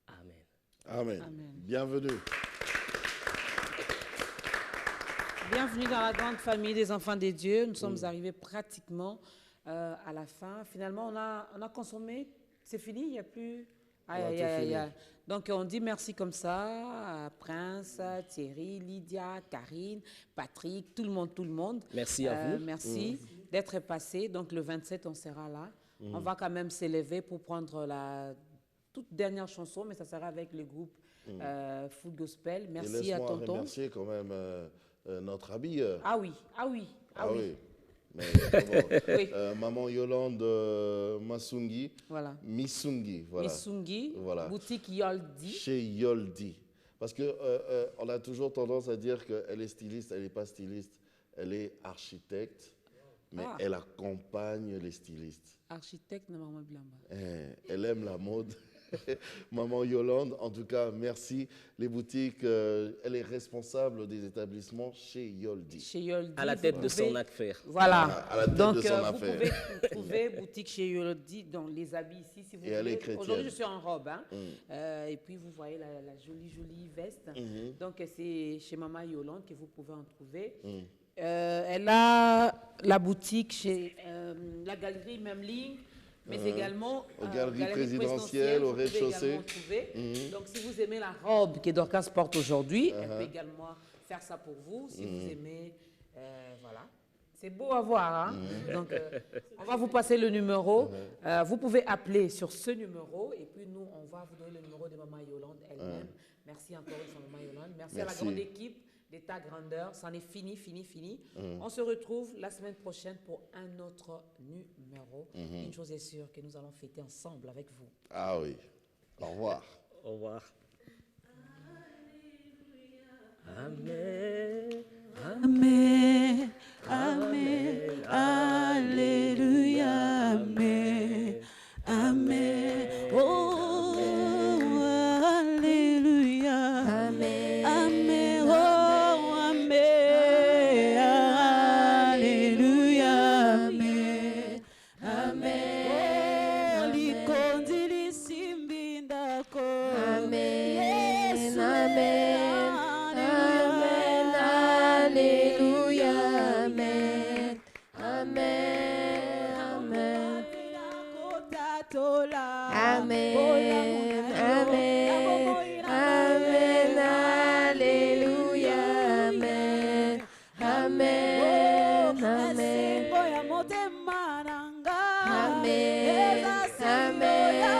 S5: Amen.
S1: Amen.
S2: Amen.
S1: Bienvenue.
S2: Bienvenue dans la grande famille des enfants des dieux. Nous sommes arrivés pratiquement à la fin. Finalement, on a consommé. C'est fini, il n'y a plus... Donc, on dit merci comme ça à Prince, Thierry, Lydia, Karine, Patrick, tout le monde.
S5: Merci à vous.
S2: Merci d'être passé. Donc, le 27, on sera là. On va quand même s'élever pour prendre la toute dernière chanson, mais ça sera avec le groupe Full Gospel. Merci à tonton.
S1: Laisse-moi remercier quand même notre habilleur.
S2: Ah oui.
S1: Mais,
S2: Oui.
S1: Maman Yolande Masungi.
S2: Voilà.
S1: Missungi. Voilà.
S2: Missungi,
S1: Voilà.
S2: boutique Yoldi.
S1: Chez Yoldi. Parce qu'on a toujours tendance à dire qu'elle est styliste, elle n'est pas styliste. Elle est architecte, mais elle accompagne les stylistes.
S2: Architecte de Maman Blamba.
S1: Elle aime la mode. Maman Yolande, en tout cas, merci. Les boutiques, elle est responsable des établissements chez Yoldi.
S2: Chez Yoldi.
S5: À la tête de son affaire.
S2: Voilà.
S1: À la tête de son affaire.
S2: Vous pouvez trouver boutique chez Yoldi dans les habits ici, si vous voulez.
S1: Elle est chrétienne.
S2: Aujourd'hui, je suis en robe. Hein. Et puis, vous voyez la jolie veste. Donc, c'est chez Maman Yolande que vous pouvez en trouver. Elle a la boutique chez la galerie Memling. Mais également
S1: aux galeries présidentielles, au rez-de-chaussée.
S2: Donc, si vous aimez la robe que Dorcas porte aujourd'hui, elle peut également faire ça pour vous. Si vous aimez, voilà. C'est beau à voir. Hein? Donc, on va vous passer le numéro. Vous pouvez appeler sur ce numéro. Et puis, nous, on va vous donner le numéro de Maman Yolande elle-même. Merci encore une fois, Maman Yolande. Merci à la grande équipe d'État Grandeur. C'en est fini. On se retrouve la semaine prochaine pour un autre numéro. Une chose est sûre, que nous allons fêter ensemble avec vous.
S1: Ah oui. Au revoir.
S5: Au revoir. Amen.
S3: Amen. Amen. Alléluia. Amen. Amen. Oh, Alléluia. Amen. Amen. Oh, Amen. Alléluia. Amen. Amen. Oh, likondili simbindako. Amen. Amen. Alléluia. mananga
S8: Amen.
S3: eza silo ya